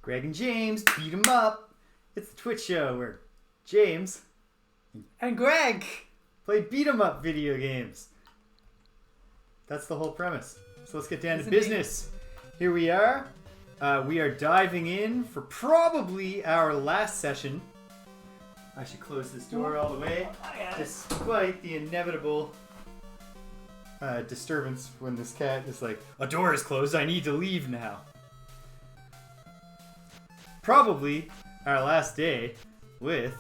Greg and James beat 'em up. It's the Twitch show where James and Greg play beat 'em up video games. That's the whole premise. So let's get down to Isn't business. Here we are. We are diving in for probably our last session. I should close this door all the way, despite the inevitable disturbance when this cat is like, a door is closed, I need to leave now. Probably our last day with,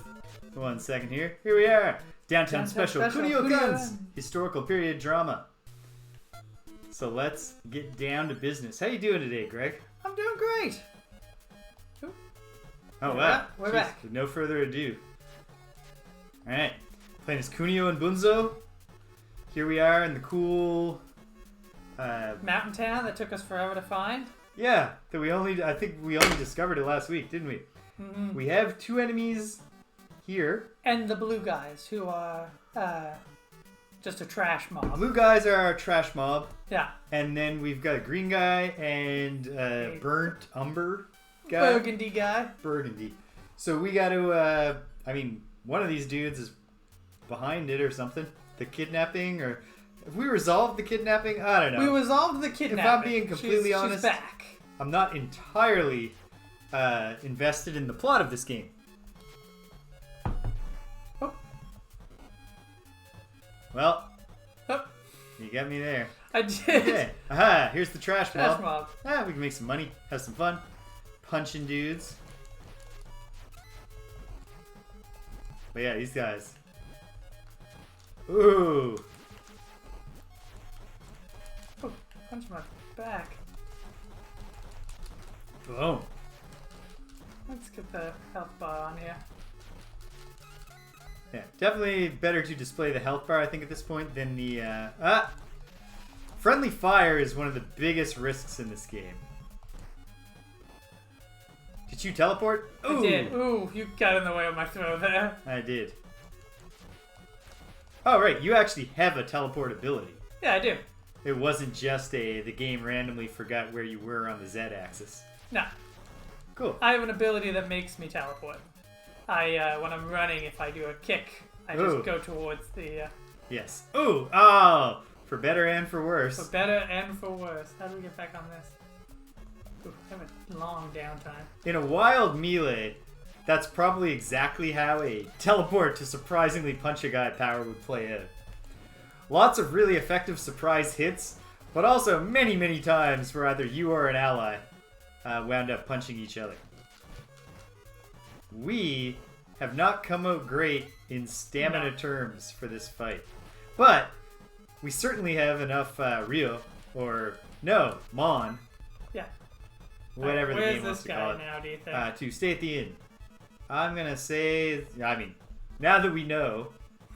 1 second here, here we are, Downtown Special, Kunio-kun's historical period drama. So let's get down to business. How you doing today, Greg? I'm doing great. Oh wow, we're back. With no further ado. Alright, playing as Kunio and Bunzo. Here we are in the cool mountain town that took us forever to find. Yeah, that I think we only discovered it last week, didn't we? Mm-hmm. We have 2 enemies here. And the blue guys, who are just a trash mob. Blue guys are our trash mob. Yeah. And then we've got a green guy and burnt umber guy. Burgundy guy. Burgundy. So we got to, I mean, one of these dudes is behind it or something. The kidnapping, or have we resolved the kidnapping? I don't know. We resolved the kidnapping. If I'm being completely honest, she's back. I'm not entirely invested in the plot of this game. Oh. Well, oh. You got me there. I did. Okay. Aha, here's the trash mob. Trash mob. Ah, we can make some money, have some fun. Punching dudes. But yeah, these guys. Ooh. Oh, punch my back. Boom. Let's get the health bar on here. Yeah, definitely better to display the health bar, I think, at this point than the... Friendly fire is one of the biggest risks in this game. Did you teleport? Ooh. I did. Ooh, you got in the way of my throw there. I did. Oh, right. You actually have a teleport ability. Yeah, I do. It wasn't just the game randomly forgot where you were on the Z-axis. No. Cool. I have an ability that makes me teleport. When I'm running, if I do a kick, I just go towards the... Yes. Ooh! Oh! For better and for worse. For better and for worse. How do we get back on this? Ooh, I have a long downtime. In a wild melee, that's probably exactly how a teleport to surprisingly punch a guy power would play out. Lots of really effective surprise hits, but also many, many times where either you or an ally wound up punching each other. We have not come out great in stamina terms for this fight. But we certainly have enough Rio, or no, Mon. Yeah. Whatever the game wants to call it. Now, do you think? To stay at the inn. I'm going to say, I mean, now that we know,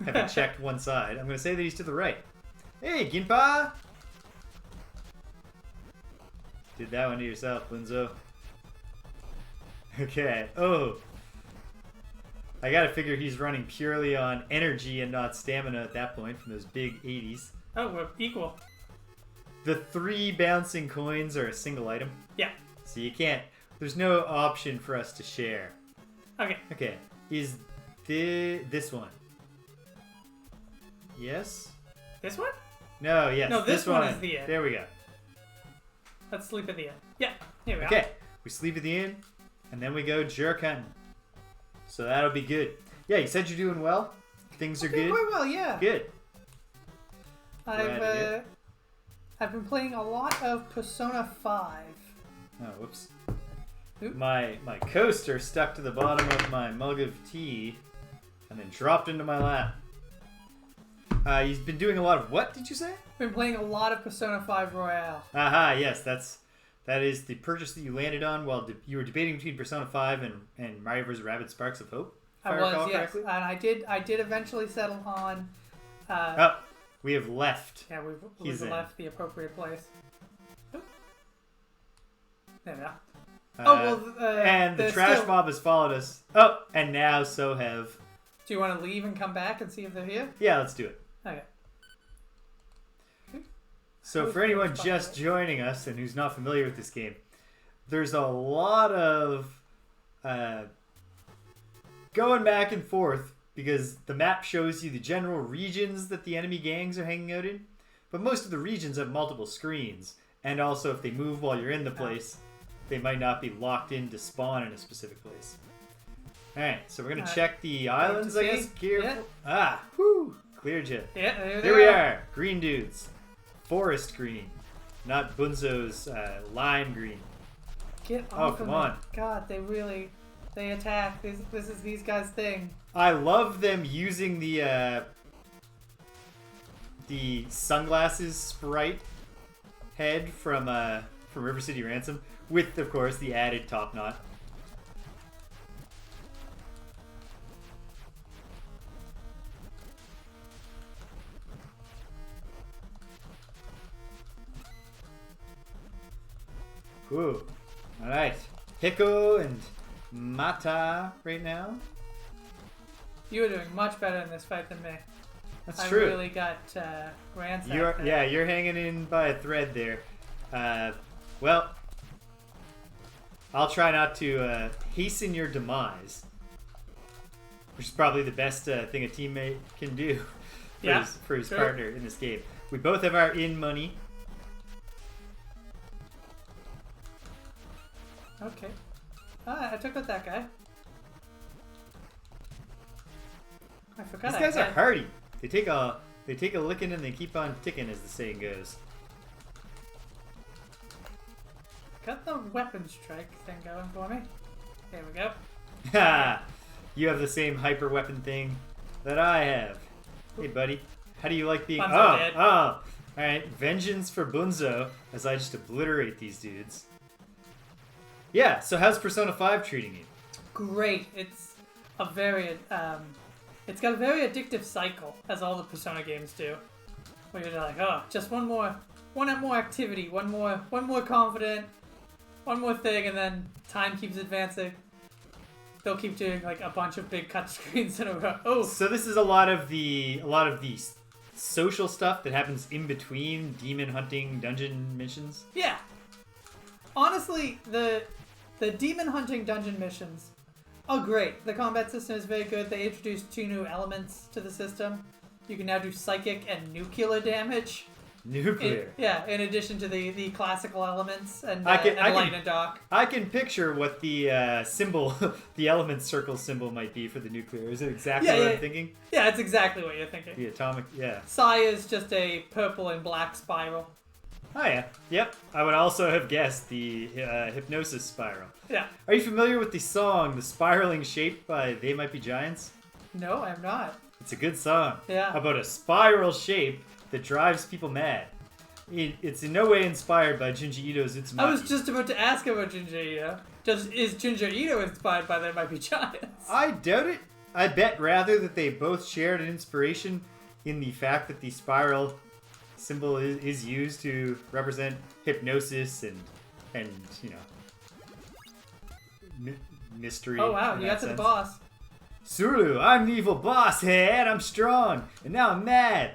having checked one side, I'm going to say that he's to the right. Hey, Ginpa! Did that one to yourself, Bunzo. Okay. Oh. I gotta figure he's running purely on energy and not stamina at that point from those big 80s. Oh, we're equal. The 3 bouncing coins are a single item. Yeah. So you can't... There's no option for us to share. Okay. Okay. Is this one? Yes? This one? No, yes. No, this one is the inn. There we go. Let's sleep at the inn. Yeah, here we are. Okay. We sleep at the inn, and then we go jerk hunting. So that'll be good. Yeah, you said you're doing well? Things are good? Quite well, yeah. Good. I've been playing a lot of Persona 5. Oh, whoops. Oop. My coaster stuck to the bottom of my mug of tea and then dropped into my lap. You've been doing a lot of what, did you say? Been playing a lot of Persona 5 Royale. Aha, yes, that is the purchase that you landed on while you were debating between Persona 5 and Mario vs. Rabbids Sparks of Hope. I was, yes. And I did eventually settle on... oh, we have left. Yeah, we've left the appropriate place. Oop. There we are. And the trash mob has followed us. Oh, and now so have... Do you want to leave and come back and see if they're here? Yeah, let's do it. Okay. So for anyone just joining us and who's not familiar with this game, there's a lot of going back and forth because the map shows you the general regions that the enemy gangs are hanging out in, but most of the regions have multiple screens, and also if they move while you're in the place, they might not be locked in to spawn in a specific place. Alright, so we're going to check the islands, I guess. Careful. Yeah. Whoo! Cleared you. Yeah, there we are. Green dudes. Forest green. Not Bunzo's lime green. Get off of me. On. God, they attack. This is these guys' thing. I love them using the sunglasses sprite head from River City Ransom with, of course, the added top knot. Ooh. Alright. Hiko and Mata right now. You are doing much better in this fight than me. That's true. I really got ransacked. You're hanging in by a thread there. Well, I'll try not to hasten your demise, which is probably the best thing a teammate can do for his partner in this game. We both have our in money. Okay. I took out that guy. I forgot. These guys are hardy. They take a licking and they keep on ticking, as the saying goes. Got the weapon strike thing going for me. There we go. Ha! You have the same hyper weapon thing that I have. Hey, buddy. How do you like being... Bunzo dead. Alright, vengeance for Bunzo, as I just obliterate these dudes. Yeah, so how's Persona 5 treating you? Great. It's a very... it's got a very addictive cycle, as all the Persona games do. Where you're like, oh, just one more activity, one more confident, one more thing, and then time keeps advancing. They'll keep doing like a bunch of big cut screens in a row. Oh, so this is a lot of the social stuff that happens in between demon hunting dungeon missions. Yeah. Honestly, the demon hunting dungeon missions are great. The combat system is very good. They introduced 2 new elements to the system. You can now do psychic and nuclear damage. Nuclear? In addition to the classical elements and light and dark. I can picture what the symbol, the element circle symbol might be for the nuclear. Is it exactly what I'm thinking? Yeah, it's exactly what you're thinking. The atomic, yeah. Psi is just a purple and black spiral. Oh yeah, yep. I would also have guessed the hypnosis spiral. Yeah. Are you familiar with the song "The Spiraling Shape" by They Might Be Giants? No, I'm not. It's a good song. Yeah. About a spiral shape that drives people mad. It's in no way inspired by Junji Ito's Utsumaki. I was just about to ask about Junji Ito. Is Junji Ito inspired by They Might Be Giants? I doubt it. I bet rather that they both shared an inspiration in the fact that the spiral symbol is used to represent hypnosis and mystery. Oh wow, you got to the boss. Suru, I'm the evil boss, and I'm strong, and now I'm mad.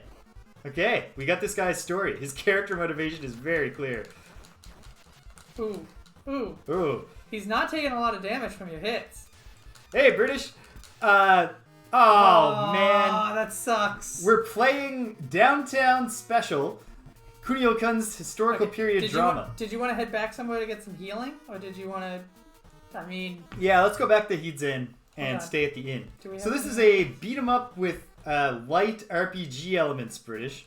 Okay, we got this guy's story. His character motivation is very clear. Ooh. He's not taking a lot of damage from your hits. Hey, British. Oh, man. That sucks. We're playing Downtown Special, Kunio-kun's historical period drama. Did you want to head back somewhere to get some healing? Or did you want to... Yeah, let's go back to Hidzen and stay at the inn. So this is a beat-em-up with light RPG elements, British.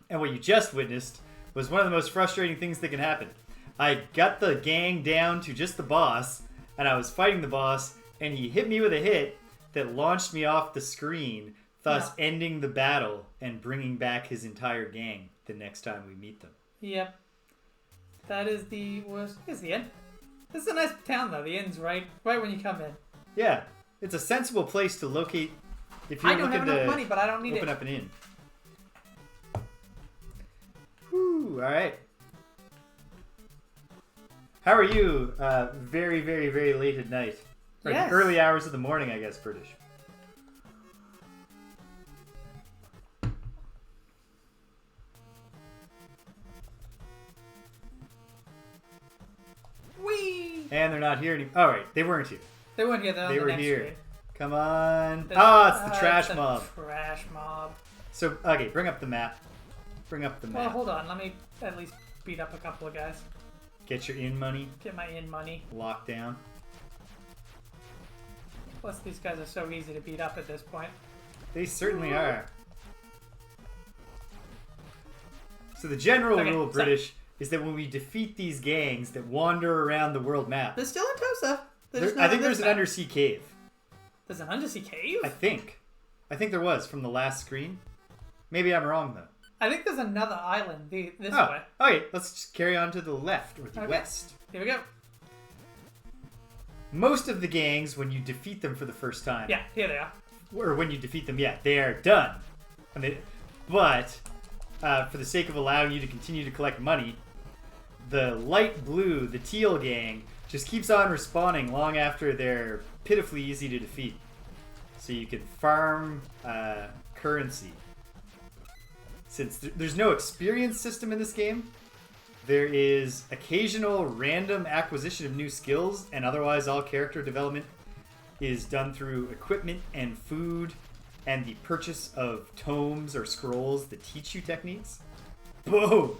And what you just witnessed was one of the most frustrating things that can happen. I got the gang down to just the boss, and I was fighting the boss, and he hit me with a hit that launched me off the screen, thus ending the battle and bringing back his entire gang the next time we meet them. Yep. That is the worst. Here's the inn. This is a nice town, though. The inn's right when you come in. Yeah. It's a sensible place to locate if you're I don't have enough money, but I don't need open up an inn. Whew, alright. How are you very, very, very late at night? Or yes. The early hours of the morning, I guess, British. And they're not here anymore. Oh, right. They weren't here. They weren't here. They're on They the were next here. screen. Come on. It's the trash the mob. Trash mob. So, okay, bring up the map. Bring up the map. Well, hold on. Let me at least beat up a couple of guys. Get your in money. Get my in money. Locked down. Plus, these guys are so easy to beat up at this point. They certainly are. So the general rule of British is that when we defeat these gangs that wander around the world map... They're still in Tosa. I think there's an undersea cave. There's an undersea cave? I think there was from the last screen. Maybe I'm wrong, though. I think there's another island this way. Okay, let's just carry on to the left, or the west. Here we go. Most of the gangs, when you defeat them for the first time... Yeah, here they are. Or when you defeat them, they are done. But, for the sake of allowing you to continue to collect money, the light blue, the teal gang, just keeps on respawning long after they're pitifully easy to defeat. So you can farm currency. Since there's no experience system in this game, there is occasional random acquisition of new skills, and otherwise all character development is done through equipment and food and the purchase of tomes or scrolls that teach you techniques. Boom!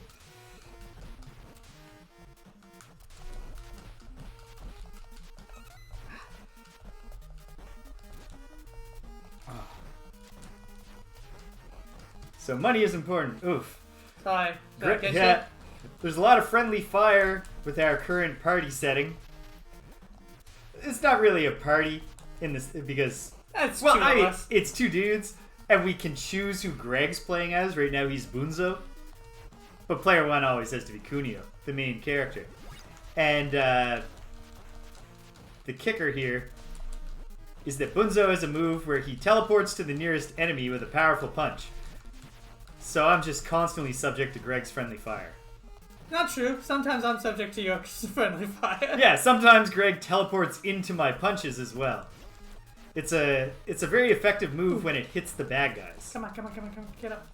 So money is important. Oof. Sorry. There's a lot of friendly fire with our current party setting. It's not really a party in this because it's two dudes, and we can choose who Greg's playing as. Right now he's Bunzo, but player one always has to be Kunio, the main character. And the kicker here is that Bunzo has a move where he teleports to the nearest enemy with a powerful punch. So I'm just constantly subject to Greg's friendly fire. Not true. Sometimes I'm subject to your friendly fire. Yeah, sometimes Greg teleports into my punches as well. It's a very effective move when it hits the bad guys. Come on. Get up.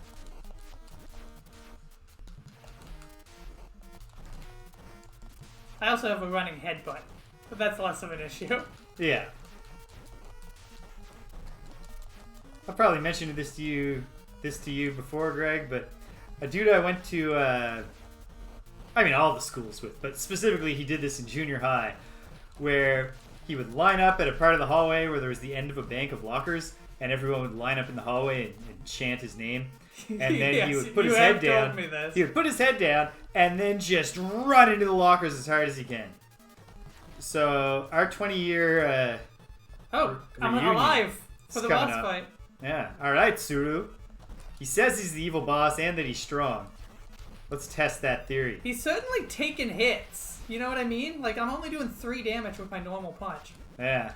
I also have a running headbutt, but that's less of an issue. Yeah. I've probably mentioned this to you before, Greg, but a dude I went to, all the schools with, but specifically he did this in junior high, where he would line up at a part of the hallway where there was the end of a bank of lockers, and everyone would line up in the hallway and chant his name. And then yes, he would put his head down. Told me this. He would put his head down and then just run into the lockers as hard as he can. So our 20-year I'm alive for the boss fight. Yeah. All right, Tsuru. He says he's the evil boss and that he's strong. Let's test that theory. He's certainly taking hits. You know what I mean? Like, I'm only doing 3 damage with my normal punch. Yeah.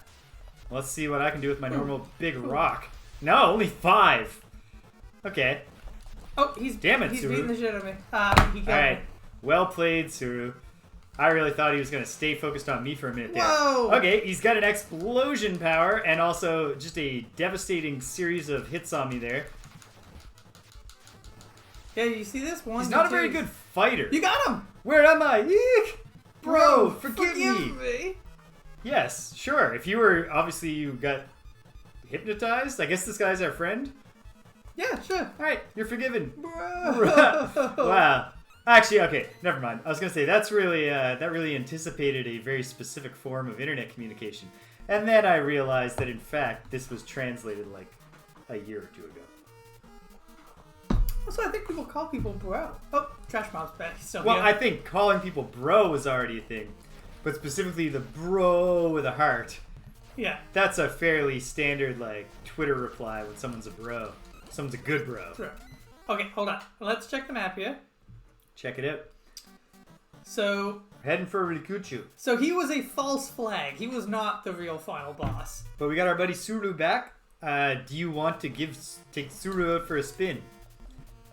Let's see what I can do with my normal big rock. No, only 5. Okay. Oh, he's Tsuru. beating the shit out of me. He got Alright. me. Well played, Tsuru. I really thought he was going to stay focused on me for a minute there. Whoa! Okay, he's got an explosion power and also just a devastating series of hits on me there. Yeah, you see this? He's not a very good fighter. You got him! Where am I? Eek! Bro, forgive me! Yes, sure. If you were, obviously you got hypnotized. I guess this guy's our friend. Yeah, sure. Alright, you're forgiven. Bro. Wow. Actually, okay, never mind. I was gonna say that really anticipated a very specific form of internet communication, and then I realized that in fact this was translated like a year or 2 ago. Also, I think people call people bro. Oh, trash mob's back. So Well, I think calling people bro was already a thing, but specifically the bro with a heart. Yeah. That's a fairly standard like Twitter reply when someone's a bro. Someone's a good bro. True. Okay, hold on. Let's check the map here. Check it out. So We're heading for Rikuchu. So he was a false flag. He was not the real final boss. But we got our buddy Tsuru back. Do you want to take Tsuru out for a spin?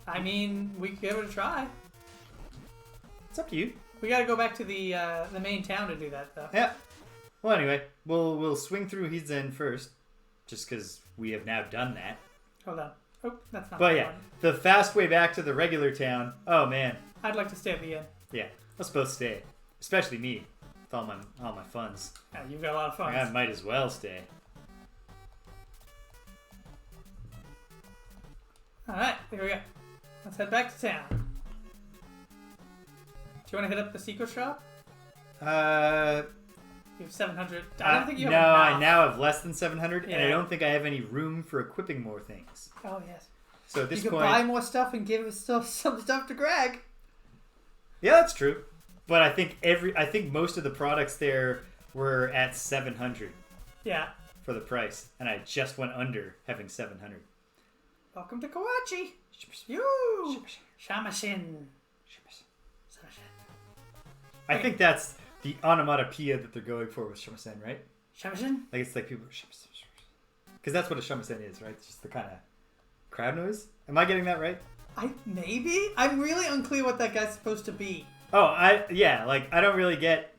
I mean, we could give it a try. It's up to you. We gotta go back to the main town to do that, though. Yeah. Well, anyway, we'll swing through Hizen first, just because we have now done that. Hold on. Oh, that's not. But yeah, the fast way back to the regular town. Oh man. I'd like to stay at the inn. Yeah, let's both stay, especially me. with all my funds. Yeah, you've got a lot of fun. I might as well stay. Alright, here we go. Let's head back to town. Do you want to hit up the secret shop? You have 700. I don't think you have enough. I now have less than 700, Yeah. and I don't think I have any room for equipping more things. Oh, yes. So at this you point... can buy more stuff and give some stuff to Greg. Yeah, that's true. But I think most of the products there were at 700 Yeah. for the price, and I just went under having 700. Welcome to Kawachi. You. Shamashin. I think that's the onomatopoeia that they're going for with shamasen, right? Shamashin? Like it's like people because that's what a shamasen is, right? It's just the kind of crowd noise. Am I getting that right? Maybe? I'm really unclear what that guy's supposed to be. Oh, I don't really get.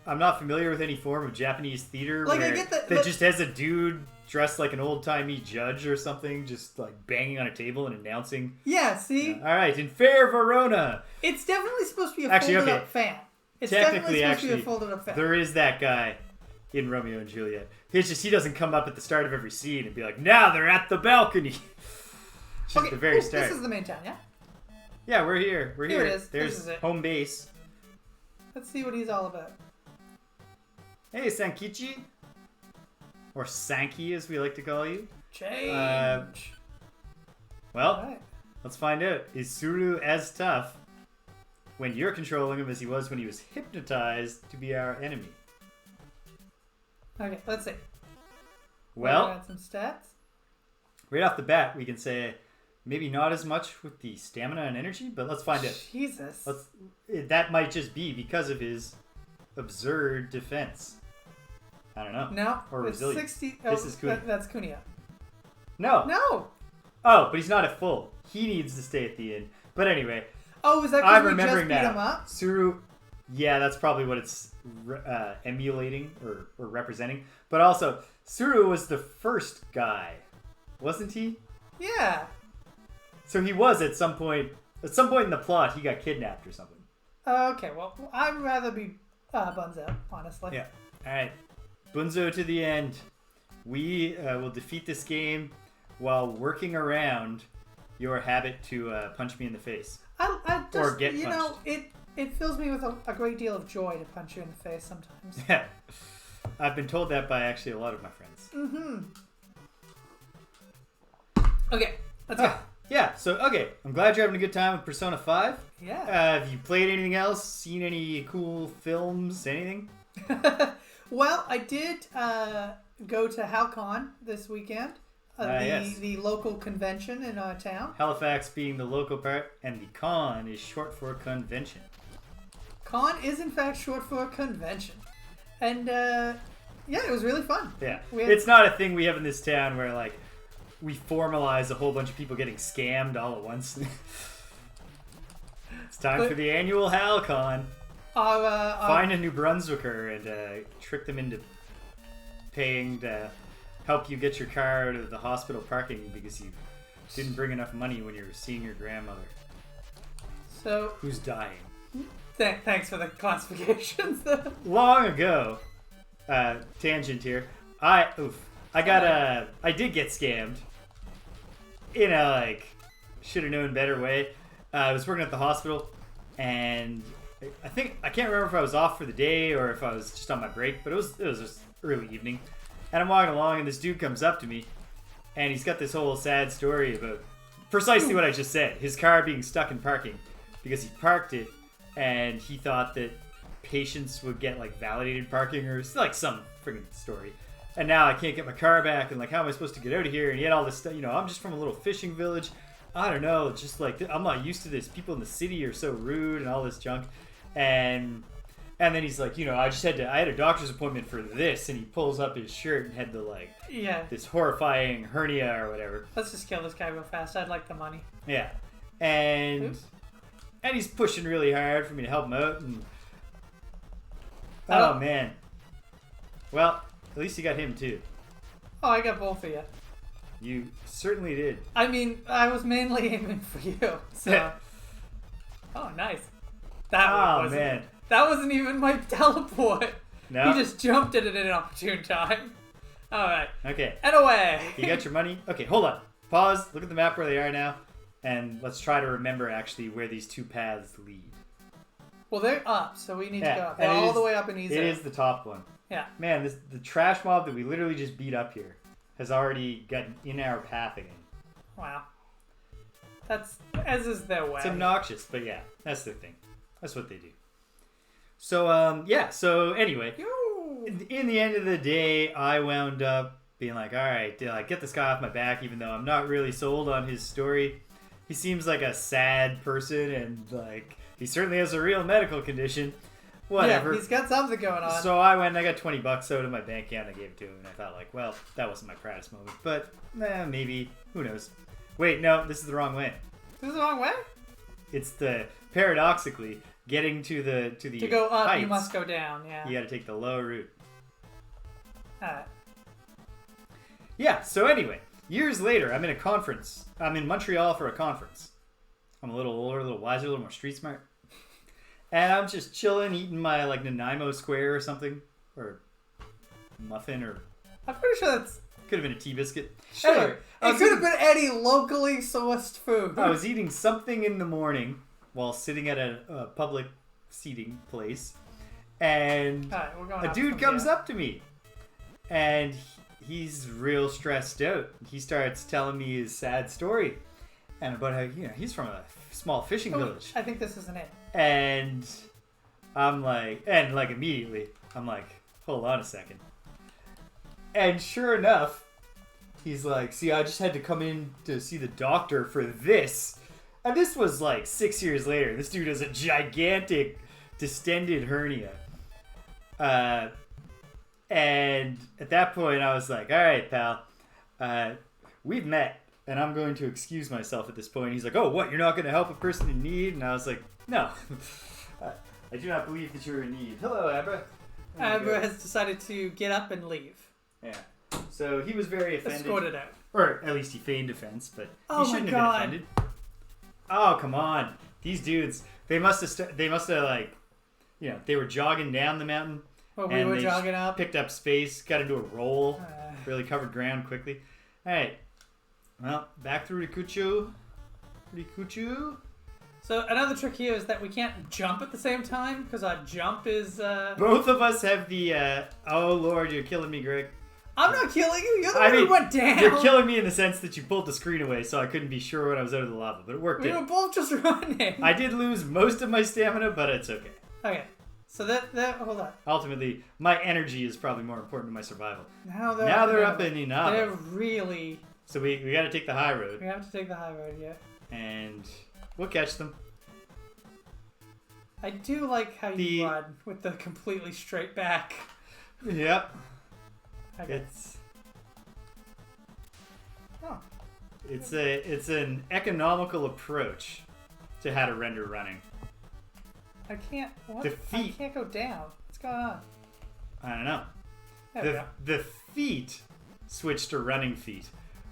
I'm not familiar with any form of Japanese theater Like, where I get that just has a dude dressed like an old-timey judge or something, just like banging on a table and announcing. Yeah, see? All right, in fair Verona. It's definitely supposed to be a folded-up fan. It's definitely supposed to be a folded-up fan. There is that guy in Romeo and Juliet. It's just he doesn't come up at the start of every scene and be like, now they're at the balcony. Just the very start. This is the main town, yeah? Yeah, we're here. We're here. Here it is. There's This is it. home base. Let's see what he's all about. Hey, Sankichi. Or Sankey, as we like to call you. Change. Well, All right. let's find out. Is Suru as tough when you're controlling him as he was when he was hypnotized to be our enemy? Okay, let's see. Well, got some stats. right off the bat, we can say maybe not as much with the stamina and energy, but let's find out. Jesus. That might just be because of his absurd defense. I don't know. No, Or it's resilience. 60. This is Kunio. That's Kunio. No. No. Oh, but he's not at full. He needs to stay at the inn. But anyway, Oh, is that I'm because we just remembering beat him now. up? Suru, yeah, that's probably what it's emulating or representing. But also, Suru was the first guy, wasn't he? Yeah. So he was at some point. At some point in the plot, he got kidnapped or something. Okay, well, I'd rather be Bunzo, honestly. Yeah. All right. Bunzo to the end. We will defeat this game while working around your habit to punch me in the face. I just, Or get you know, punched. it fills me with a great deal of joy to punch you in the face sometimes. Yeah. I've been told that by actually a lot of my friends. Mm-hmm. Okay, let's go. Yeah, so, okay. I'm glad you're having a good time with Persona 5. Yeah. Have you played anything else? Seen any cool films? Anything? Well, I did go to HalCon this weekend. Yes. The local convention in our town. Halifax being the local part, and the con is short for convention. Con is in fact short for convention. And yeah, it was really fun. Yeah. We had- It's not a thing we have in this town where, like, we formalize a whole bunch of people getting scammed all at once. It's time for the annual HalCon. Find a New Brunswicker and trick them into paying to help you get your car out of the hospital parking because you didn't bring enough money when you were seeing your grandmother. So Who's dying. thanks for the classifications. Long ago, tangent here, I did get scammed in a, like, should have known better way. I was working at the hospital, and I can't remember if I was off for the day or if I was just on my break, but it was just early evening. And I'm walking along, and this dude comes up to me, and he's got this whole sad story about precisely what I just said. His car being stuck in parking because he parked it, and he thought that patients would get, like, validated parking or like some friggin' story. And now I can't get my car back, and, like, how am I supposed to get out of here? And he had all this stuff, I'm just from a little fishing village. I don't know, just like, I'm not used to this. People in the city are so rude and all this junk. And then he's like, I had a doctor's appointment for this, and he pulls up his shirt and had the, like, this horrifying hernia or whatever. Let's just kill this guy real fast. I'd like the money. Yeah. And Oops. and he's pushing really hard for me to help him out, and oh man. Well, at least you got him too. Oh, I got both of you. You certainly did. I mean, I was mainly aiming for you. So. Oh, nice. That Oh was man. That wasn't even my teleport. No. He just jumped at it at an opportune time. Alright. Okay. And away. You got your money? Okay, hold on. Pause. Look at the map where they are now. And let's try to remember actually where these two paths lead. Well, they're up, so we need to go up. They're and all the way up in Ezo. It is the top one. Yeah. Man, the trash mob that we literally just beat up here has already gotten in our path again. Wow. That's as is their way. It's obnoxious, but yeah, that's the thing. That's what they do. So, yeah, so anyway, in the end of the day, I wound up being like, all right, get this guy off my back, even though I'm not really sold on his story. He seems like a sad person, and like he certainly has a real medical condition. Whatever. Yeah, he's got something going on. So I went and I got $20 out of my bank account and I gave it to him, and I thought like, well, that wasn't my proudest moment, but maybe, who knows. Wait, no, this is the wrong way. This is the wrong way? It's paradoxically, getting to the To go up, heights, you must go down, yeah. you gotta take the low route. Alright. Yeah, so anyway, years later, I'm in a conference. I'm in Montreal for a conference. I'm a little older, a little wiser, a little more street smart. And I'm just chilling, eating my, like, Nanaimo square or something. Or muffin, or... I'm pretty sure that's... Could have been a tea biscuit. Sure. Anyway, It could have been any locally sourced food. I was eating something in the morning while sitting at a public seating place. And Alright, we're going a dude comes up to me. And he's real stressed out. He starts telling me his sad story. And about how, he's from a small fishing village. I think this is an it. And I'm like, immediately, I'm like, hold on a second. And sure enough, he's like, see, I just had to come in to see the doctor for this. And this was like 6 years later. This dude has a gigantic distended hernia. And at that point, I was like, all right, pal, we've met. And I'm going to excuse myself at this point. He's like, oh, what? You're not going to help a person in need? And I was like, no. I do not believe that you're in need. Hello, Abra. Abra has decided to get up and leave. Yeah. So he was very offended. Escorted out. Or at least he feigned offense, but Oh he shouldn't my have God. been offended. Oh, come on. These dudes, they must have like, they were jogging down the mountain. Well, we and were they jogging up. Picked up space, got into a roll, really covered ground quickly. All right. Well, back to Rikuchu. So another trick here is that we can't jump at the same time because our jump is. Both of us have the. Oh Lord, you're killing me, Greg. I'm not killing you. You're the one who went down. You're killing me in the sense that you pulled the screen away, so I couldn't be sure when I was out of the lava, but it worked. We were both just running. I did lose most of my stamina, but it's okay. Okay, so that hold on. Ultimately, my energy is probably more important to my survival. Now they're up in Inaba. They're really. So we got to take the high road. We have to take the high road, yeah. And we'll catch them. I do like how you run with the completely straight back. Yep. Okay. It's an economical approach to how to render running. I can't. What? The feet. I can't go down. What's going on? I don't know. There we go. The feet switch to running feet,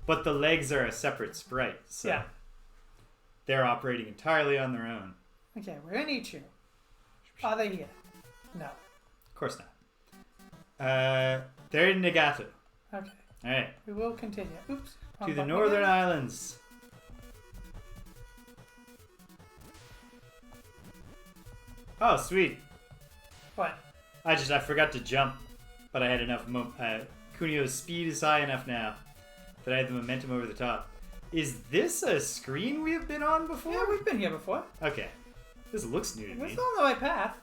but the legs are a separate sprite. So Yeah. they're operating entirely on their own. Okay, we're in Ichigo. Are they here? No. Of course not. They're in Nagato. Okay. All right. We will continue. Oops. To the Northern Islands. Oh, sweet. What? I forgot to jump, but I had enough. Kunio's speed is high enough now that I had the momentum over the top. Is this a screen we have been on before? Yeah, we've been here before. Okay. This looks new to We're me. still on the right path.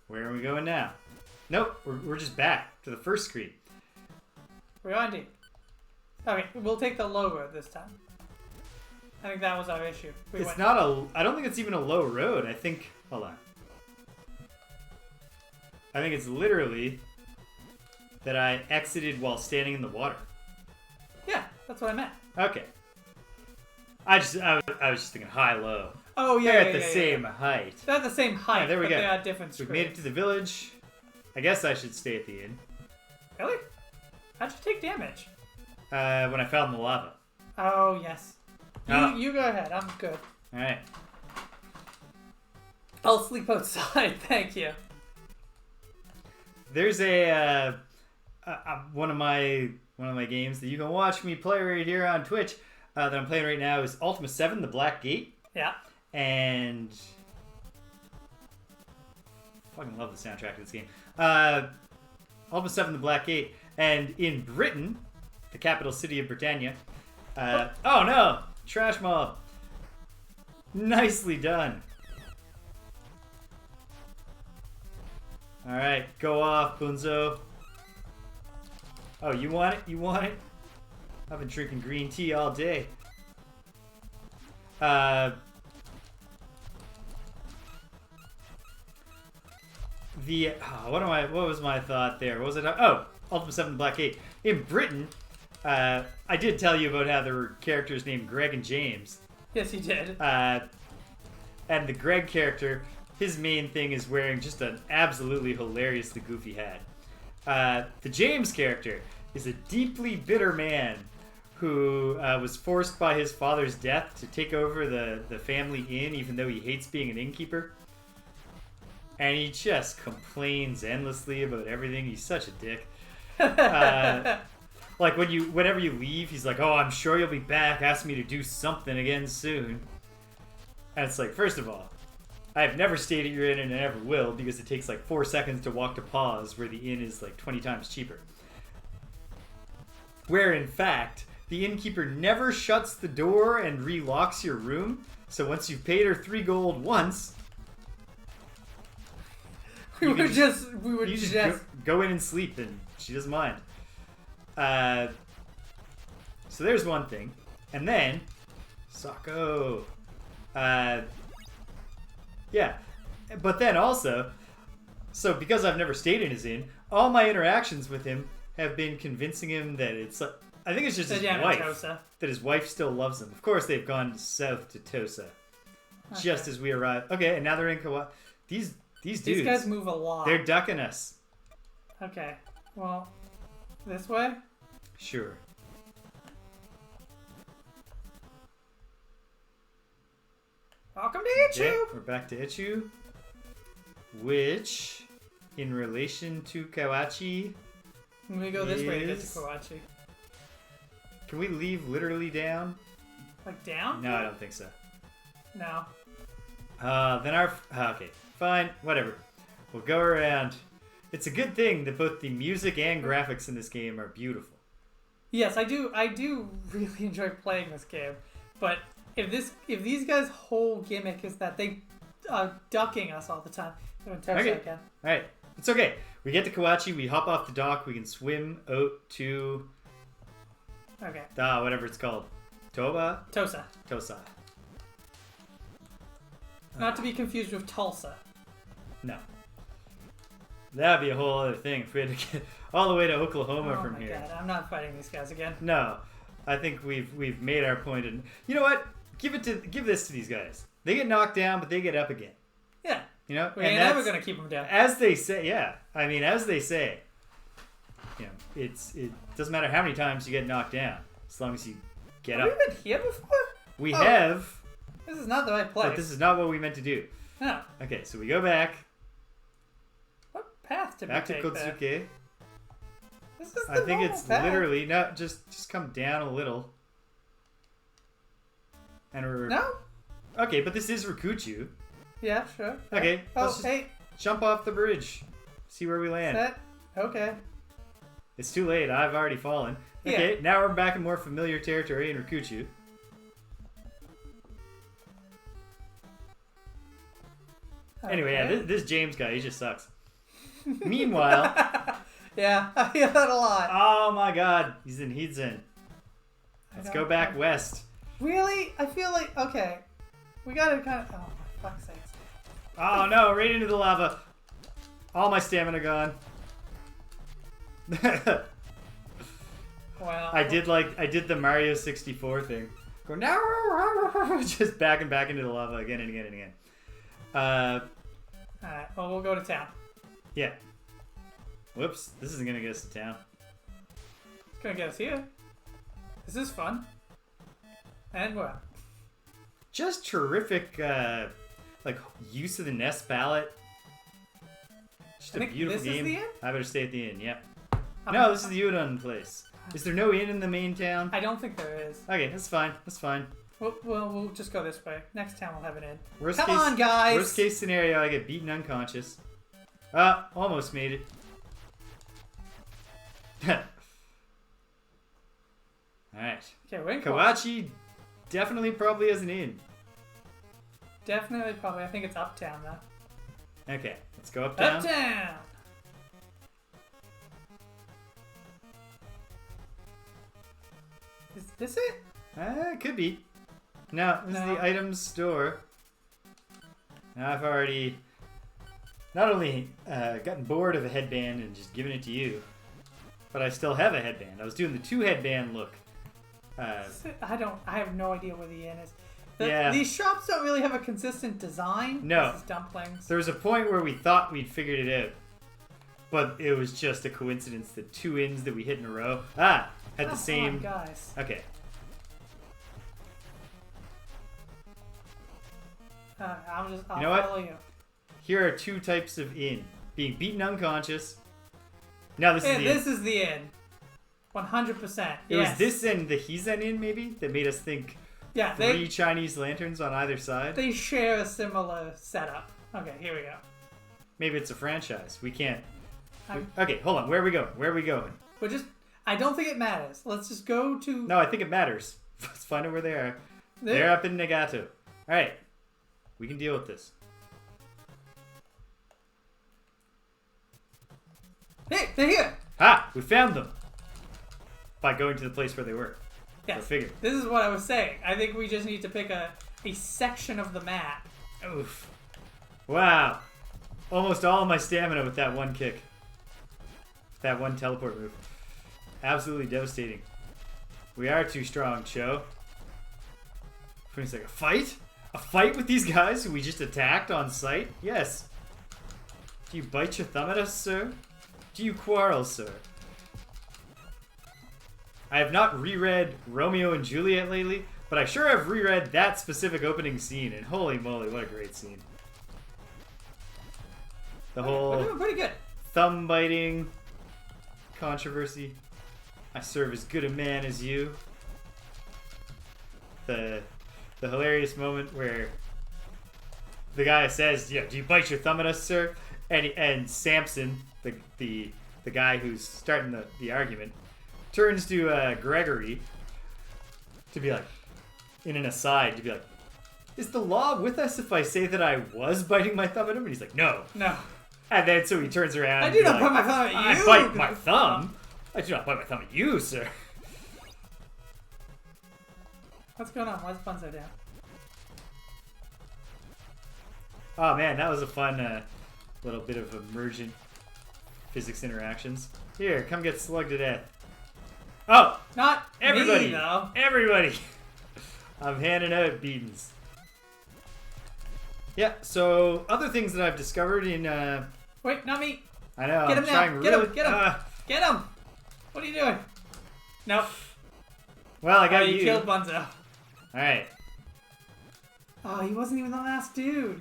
Where are we going now? Nope, we're just back to the first screen. We are indeed. Okay, we'll take the low road this time. I think that was our issue. I don't think it's even a low road. I think, hold on. I think it's literally that I exited while standing in the water. Yeah, that's what I meant. Okay. I was just thinking high-low. Oh, yeah, They're at the same height. They're at the same height, Yeah, there we but go. they are different We've screens. made it to the village. I guess I should stay at the inn. Really? How'd you take damage? When I fell in the lava. Oh, yes. Oh. You go ahead. I'm good. Alright. I'll sleep outside, thank you. There's one of my games that you can watch me play right here on Twitch that I'm playing right now is Ultima 7: The Black Gate. Yeah. And I fucking love the soundtrack of this game. Ultima 7: The Black Gate, and in Britain, the capital city of Britannia. Oh no! Trash mob. Nicely done. Alright, go off, Bunzo. Oh, you want it? You want it? I've been drinking green tea all day. What was my thought there? What was it? Oh, Ultima 7 Black 8. In Britain, I did tell you about how there were characters named Greg and James. Yes, you did. And the Greg character, his main thing is wearing just an absolutely hilariously goofy hat. The James character is a deeply bitter man who was forced by his father's death to take over the family inn, even though he hates being an innkeeper. And he just complains endlessly about everything. He's such a dick. Like whenever you leave, he's like, "Oh, I'm sure you'll be back. Ask me to do something again soon." And it's like, first of all, I've never stayed at your inn and I never will because it takes like 4 seconds to walk to Paws, where the inn is like 20 times cheaper. Where in fact, the innkeeper never shuts the door and relocks your room. So once you've paid her 3 gold once, we would just go in and sleep, and she doesn't mind. So there's one thing, and then Sako. Yeah, but then also, so because I've never stayed in his inn, all my interactions with him have been convincing him that it's. I think it's just his wife. Tosa. That his wife still loves him. Of course, they've gone south to Tosa, just as we arrive. Okay, and now they're in Kawa. These dudes. These guys move a lot. They're ducking us. Okay, well, this way? Sure. Welcome to Itchu! Okay, we're back to Itchu. Which, in relation to Kawachi... Let me go this way to get to Kawachi. Can we leave literally down? Like down? No, I don't think so. No. Then our... Okay, fine, whatever. We'll go around. It's a good thing that both the music and graphics in this game are beautiful. Yes, I do really enjoy playing this game, but if these guys' whole gimmick is that they are ducking us all the time, okay. All right, it's okay. We get to Kawachi, we hop off the dock, we can swim out to whatever it's called, Tosa. Not to be confused with Tulsa. No. That'd be a whole other thing if we had to get all the way to Oklahoma from here. Oh my god, I'm not fighting these guys again. No, I think we've made our point, and you know what? Give this to these guys. They get knocked down, but they get up again. Yeah. You know, we ain't never gonna keep them down. As they say, yeah. I mean, as they say, you know, it doesn't matter how many times you get knocked down, as long as you get up. Have we been here before? We have. This is not the right place. But this is not what we meant to do. No. Okay, so we go back. What path did Back we to take Kotsuke. there? This is the I think normal it's path. literally no. Just come down a little. And we're No. Okay, but this is Rikuchu. Yeah, sure. Okay, let's just hey. jump off the bridge. See where we land. Set. Okay. It's too late. I've already fallen. Okay, now we're back in more familiar territory in Rikuchu. Anyway, yeah, this James guy, he just sucks. Meanwhile... Yeah, I hear that a lot. Oh my god, he's in Hidzin. Let's go back west. Really? I feel like... Okay. We gotta kind of... Oh, my fuck's sakes. Oh no, right into the lava. All my stamina gone. Wow. I did the Mario 64 thing. Go no, just back and back into the lava again and again and again. Alright, well, we'll go to town. Yeah. Whoops, this isn't gonna get us to town. It's gonna get us here. This is fun. And what? Just terrific like use of the Nest ballot. Just I a think beautiful this is game. the inn? I better stay at the inn. Yep. I'm- No, this is the Udon place. Is there no inn in the main town? I don't think there is. Okay, that's fine. That's fine. We'll just go this way. Next town we'll have an inn. Worst Come case, on, guys! Worst case scenario, I get beaten unconscious. Almost made it. Alright. Okay, wait. Kawachi definitely probably has an inn. Definitely, probably. I think it's uptown though. Okay, let's go uptown. Uptown! Is this it? It could be. No, this is the items store. Now I've already not only gotten bored of a headband and just given it to you, but I still have a headband. I was doing the 2 headband look. I have no idea where the inn is. Yeah. These shops don't really have a consistent design. No. This is dumplings. There was a point where we thought we'd figured it out, but it was just a coincidence that 2 inns that we hit in a row had the same. On, guys. Okay. I'll You know follow what? you. Here are 2 types of inn: being beaten unconscious. Now this is the This inn. is the inn. 100%. It was this inn, the Hizen inn, maybe, that made us think Yeah, 3 Chinese lanterns on either side. they share a similar setup. Okay, here we go. Maybe it's a franchise. We can't. I'm- Okay, hold on. Where are we going? Where are we going? We're just. I don't think it matters. Let's just go to. No, I think it matters. Let's find out where they are. There. They're up in Nagato. All right, we can deal with this. Hey, they're here. We found them by going to the place where they were. Yes. Go figure. This is what I was saying. I think we just need to pick a section of the map. Oof. Wow. Almost all of my stamina with that one kick. That one teleport move. Absolutely devastating. We are too strong, Cho. Wait a second. A fight? A fight with these guys who we just attacked on sight? Yes. Do you bite your thumb at us, sir? Do you quarrel, sir? I have not reread Romeo and Juliet lately, but I sure have reread that specific opening scene, and holy moly, what a great scene. The We're whole doing pretty good. thumb biting controversy. I serve as good a man as you. The hilarious moment the guy says, "Yeah, do you bite your thumb at us, sir?" And Samson, the guy who's starting the argument, turns to Gregory to be like, in an aside, to be like, "Is the law with us if I say that I was biting my thumb at him?" And he's like, "No." No. And then so he turns around. I and do be not like, bite my thumb at I you. bite my thumb. I do not bite my thumb at you, sir. What's going on? Why's Bunzo down? Oh man, that was a fun little bit of emergent physics interactions. Here, come get slugged to death. Oh, Not everybody, me, though. everybody. I'm handing out beatings. Yeah. So other things that I've discovered in Wait, not me. I know Get I'm him trying now. Get really. him. Get him. Get him. What are you doing? Nope. Well, I got you you. killed Bunzo. All right. Oh, he wasn't even the last dude.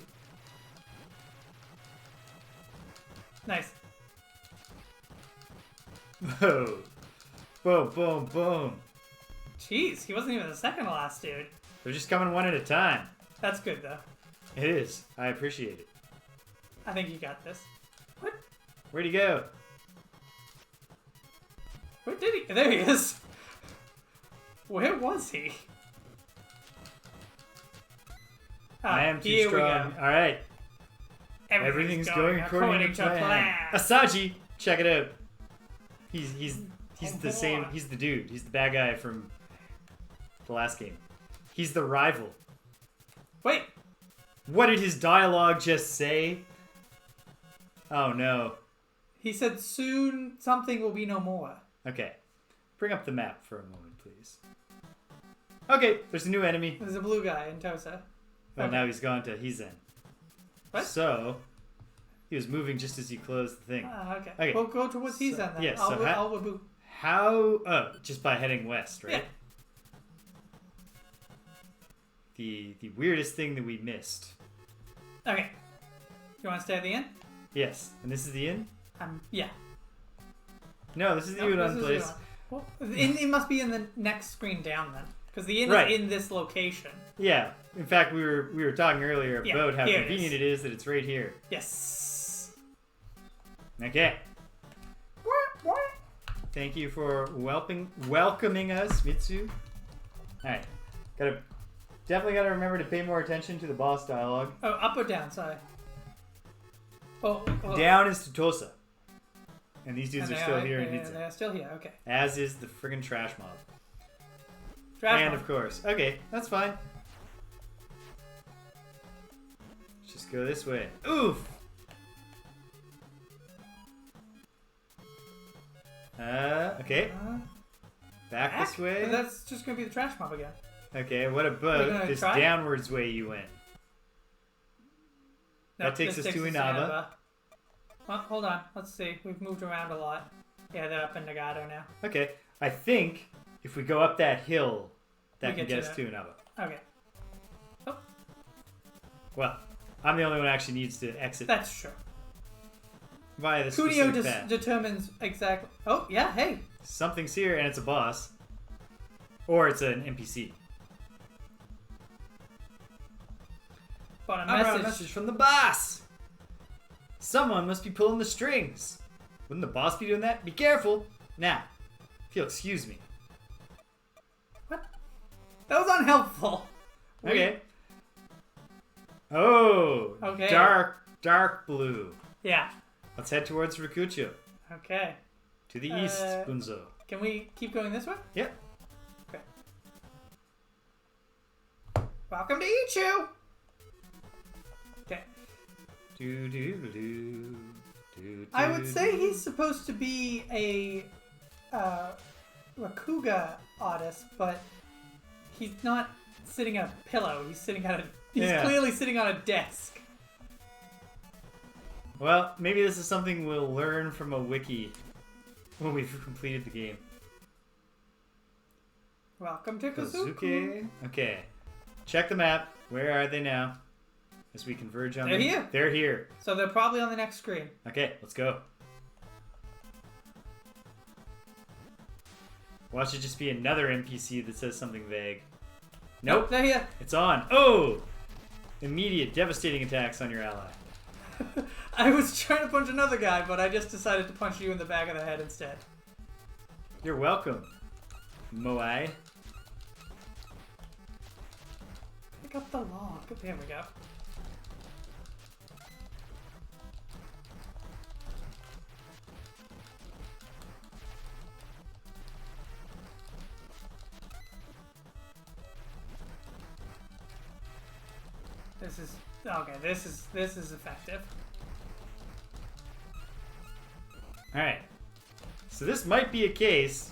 Nice. Whoa. Boom, boom, boom. Jeez, he wasn't even the second to last dude. They're just coming one at a time. That's good, though. It is. I appreciate it. I think you got this. What? Where'd he go? Where did he? There he is. Where was he? I am too here strong. We go. All right. Everything's going according to plan. Asaji, check it out. He's the same. He's the dude. He's the bad guy from the last game. He's the rival. Wait. What did his dialogue just say? Oh no. He said soon something will be no more. Okay. Bring up the map for a moment, please. Okay, there's a new enemy. There's a blue guy in Tosa. Well, Okay. now he's gone to Hizen. What? So, he was moving just as you closed the thing. Okay. Okay. We'll go towards So- Hizen then. yeah, I'll so I'll reboot. How? Oh, just by heading west, right? Yeah. The weirdest thing that we missed Okay. You want to stay at the inn? Yes. And this is the inn? Yeah. No, this is the Nope, udon this is place. the Well, it must be in the next screen down then. Because the inn Right. is in this location. Yeah. In fact, we were talking earlier Yeah, about how here it convenient it is that it's right here. Yes. Okay. Thank you for welcoming us, Mitsu. Alright. Definitely gotta remember to pay more attention to the boss dialogue. Oh, up or down? Sorry. Oh. Down is Totosa. And these dudes And are still here in Hitsa. They're still here, okay. As is the friggin' trash mob. Trash And mob. of course. Okay, that's fine. Let's just go this way. Oof! Okay. Back this way. But that's just gonna be the trash mob again. Okay, what We're about gonna this try? downwards way you went? That takes this us to Inaba. Well, hold on. Let's see. We've moved around a lot. Yeah, they're up in Nagato now. Okay, I think if we go up that hill, that We can get get to us that. to Inaba. Okay. Oh, Well, I'm the only one who actually needs to exit that's true. via the Kunio specific path. determines exactly. Oh, yeah, hey. Something's here and it's a boss. Or it's an NPC. Got a I brought a message. message from the boss! Someone must be pulling the strings. Wouldn't the boss be doing that? Be careful! Now, if you'll excuse me. What? That was unhelpful. Okay. Oh! Okay. Dark blue. Yeah. Let's head towards Rikucho. Okay. To the east, Bunzo. Can we keep going this way? Yep. Okay. Welcome to Ichu! Okay. I would say he's supposed to be a Rakuga artist, but he's not sitting on a pillow. He's sitting on a. He's clearly sitting on a desk. Well, maybe this is something we'll learn from a wiki when we've completed the game. Welcome to Kazuku. Kazuke. Okay. Check the map. Where are they now? As we converge on They're them. here. They're here. So they're probably on the next screen. Okay, let's go. Watch it just be another NPC that says something vague. Nope. They're here. It's on. Oh! Immediate, devastating attacks on your ally. I was trying to punch another guy, but I just decided to punch you in the back of the head instead. You're welcome, Moai. Pick up the log. There we go. This is okay. This is effective. All right. So this might be a case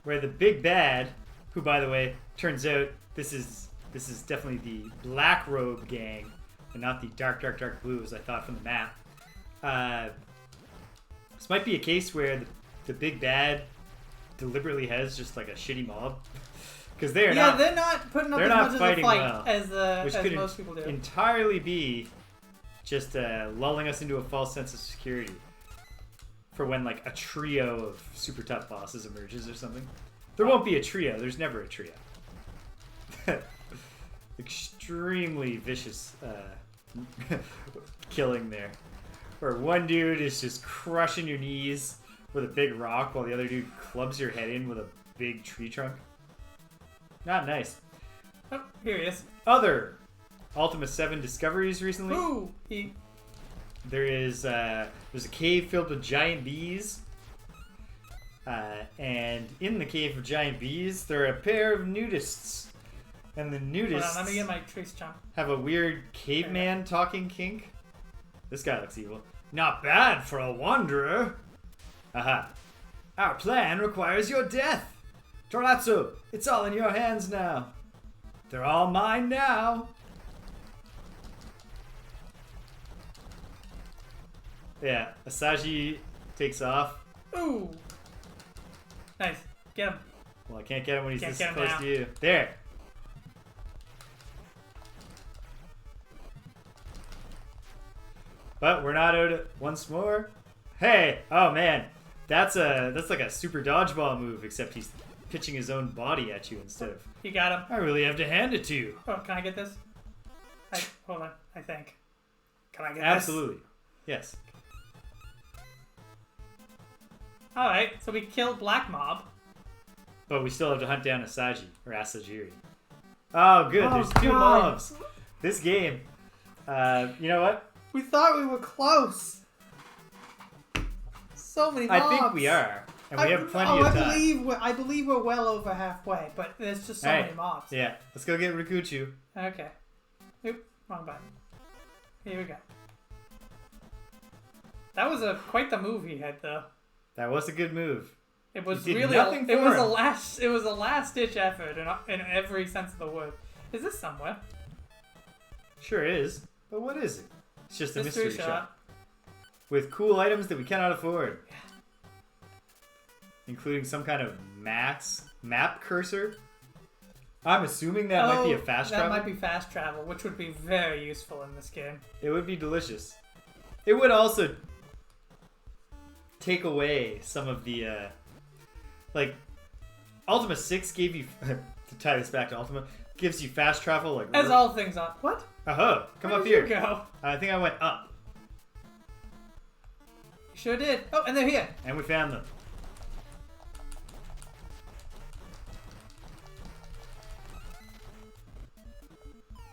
where the big bad, who by the way turns out this is definitely the black robe gang and not the dark blue as I thought from the map. This might be a case where the big bad deliberately has just like a shitty mob because they're not. They're not putting up they're as not much of a fighting fight well, as could most people do. entirely be just lulling us into a false sense of security for when like a trio of super tough bosses emerges or something. There won't be a trio. There's never a trio. Extremely vicious killing there. Where one dude is just crushing your knees with a big rock while the other dude clubs your head in with a big tree trunk. Not nice. Oh, here he is. Other Ultima 7 discoveries recently. Ooh, There's a cave filled with giant bees. And in the cave of giant bees, there are a pair of nudists. And the nudists Hold on, let me get my trace jump. have a weird caveman talking kink. This guy looks evil. Not bad for a wanderer. Aha. Our plan requires your death. Toratsu, it's all in your hands now. They're all mine now. Yeah, Asaji takes off. Ooh, nice. Get him. Well, I can't get him when he's Can't this get him close now. to you. There. But we're not out once more. Hey! Oh man. That's like a super dodgeball move, except he's pitching his own body at you instead of... You got him. I really have to hand it to you. Oh, can I get this? Hold on, I think. Can I get Absolutely. Yes. Alright, so we killed Black Mob. But we still have to hunt down Asaji, or Asajiri. Oh, good. Oh, There's 2 God. mobs. This game. You know what? We thought we were close. So many mobs. I think we are. And we have plenty of time. I believe we're well over halfway, but there's just so many mobs. Yeah, let's go get Rikuchu. Okay. Oop, wrong button. Here we go. That was quite the move he had, though. That was a good move. It was He did really nothing for him. it was a last ditch effort in every sense of the word. Is this somewhere? Sure is. But what is it? It's just a mystery shop. shop. With cool items that we cannot afford. Yeah. Including some kind of map cursor. I'm assuming that might be a fast travel. That might be fast travel, which would be very useful in this game. It would be delicious. It would also take away some of the like Ultima 6 gave you to tie this back to Ultima, gives you fast travel like as all things are. What? Oh, come Where up did here. You go? I think I went up. You sure did. Oh, and they're here. And we found them.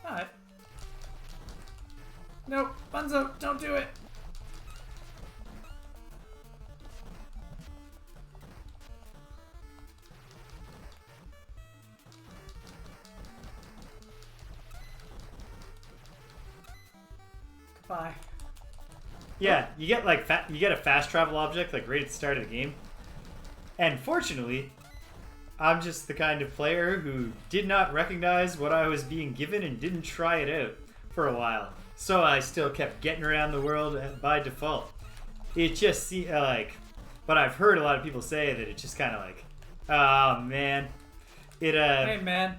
Alright. No, Bunzo, don't do it. Goodbye. Yeah, you get like you get a fast travel object like right at the start of the game. And fortunately, I'm just the kind of player who did not recognize what I was being given and didn't try it out for a while. So I still kept getting around the world by default. It just seemed like, but I've heard a lot of people say that it just kind of like, oh man, Hey man.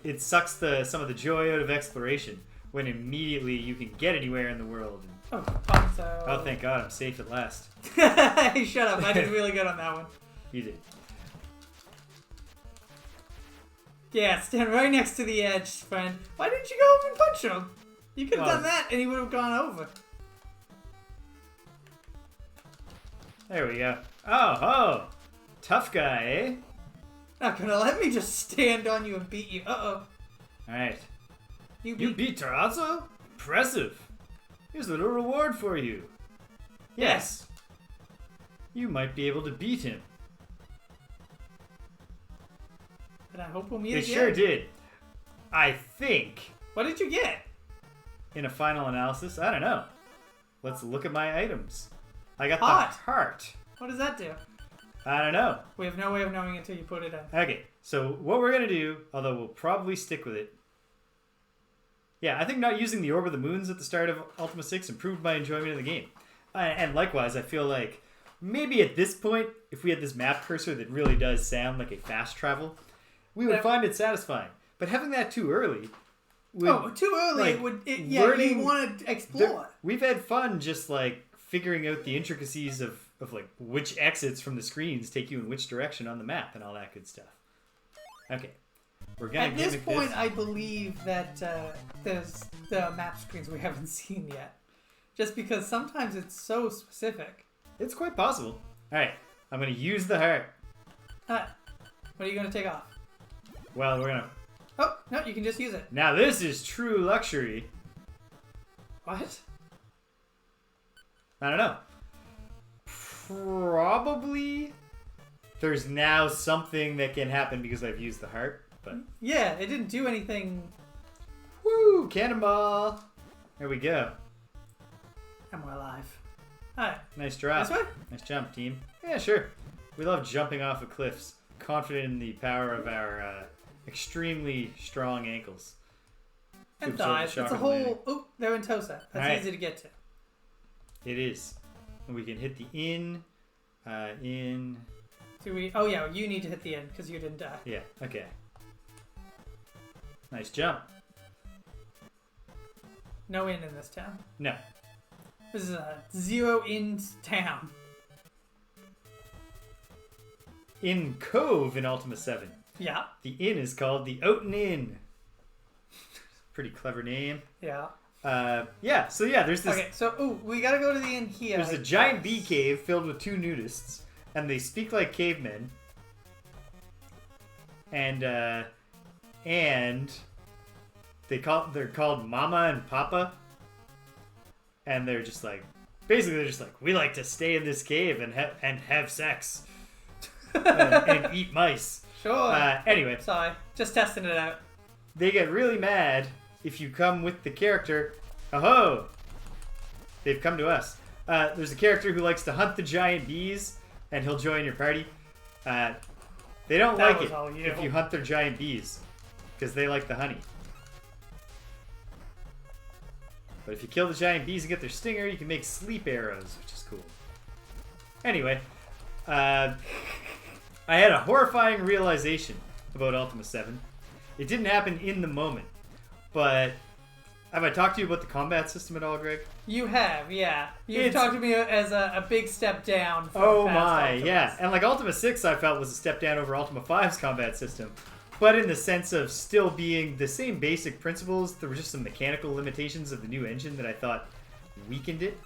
it sucks some of the joy out of exploration when immediately you can get anywhere in the world. Oh, Bunzo. Oh, thank God, I'm safe at last. Hey, shut up. I did really good on that one. You did. Yeah, stand right next to the edge, friend. Why didn't you go over and punch him? You could have Well, done that and he would have gone over. There we go. Oh, tough guy, eh? Not gonna let me just stand on you and beat you. Uh-oh. Alright. You You beat Terrazzo? Impressive. Here's a little reward for you. Yes. You might be able to beat him. But I hope we'll meet They again. sure did. I think, What did you get? in a final analysis, I don't know. Let's look at my items. I got Heart. the heart. What does that do? I don't know. We have no way of knowing until you put it in. Okay, so what we're going to do, although we'll probably stick with it. Yeah, I think not using the Orb of the Moons at the start of Ultima 6 improved my enjoyment of the game. And likewise, I feel like maybe at this point, if we had this map cursor that really does sound like a fast travel, we would find it satisfying. But having that too early... too early, like, you want to explore. We've had fun just like figuring out the intricacies of like which exits from the screens take you in which direction on the map and all that good stuff. Okay. We're gonna At this point, I believe that there's the map screens we haven't seen yet. Just because sometimes it's so specific. It's quite possible. Alright, I'm gonna use the heart. What are you going to take off? Well, we're gonna... Oh, no, you can just use it. Now this is true luxury. What? I don't know. Probably there's now something that can happen because I've used the heart, but... Yeah, it didn't do anything. Woo! Cannonball! There we go. And we're alive. Alright. Nice drop. This way? Nice jump, team. Yeah, sure. We love jumping off of cliffs, confident in the power of our extremely strong ankles. And To absorb the thighs. shock It's a of landing. whole... Oh, they're in Tosa. That's Alright. easy to get to. It is. And we can hit the in. Do we... Oh, yeah, you need to hit the end because you didn't die. Yeah, okay. Nice jump. No in this town. No. This is a zero-in town. In Cove in Ultima 7. Yeah. The inn is called the Oaten Inn. Pretty clever name. Yeah. There's this... Okay, so, we gotta go to the inn here. There's a giant bee cave filled with 2 nudists, and they speak like cavemen. And they're called Mama and Papa. And they're just like, we like to stay in this cave and have sex. and eat mice. Sure. Anyway. Sorry, just testing it out. They get really mad if you come with the character. Oh, they've come to us. There's a character who likes to hunt the giant bees, and he'll join your party. They don't like it if you hunt their giant bees, because they like the honey. But if you kill the giant bees and get their stinger, you can make sleep arrows, which is cool. Anyway, I had a horrifying realization about Ultima 7. It didn't happen in the moment, but have I talked to you about the combat system at all, Greg? You have, yeah. You've talked to me as a big step down from Oh past my, Ultimas. yeah. And like Ultima 6 I felt was a step down over Ultima 5's combat system. But in the sense of still being the same basic principles, there were just some mechanical limitations of the new engine that I thought weakened it.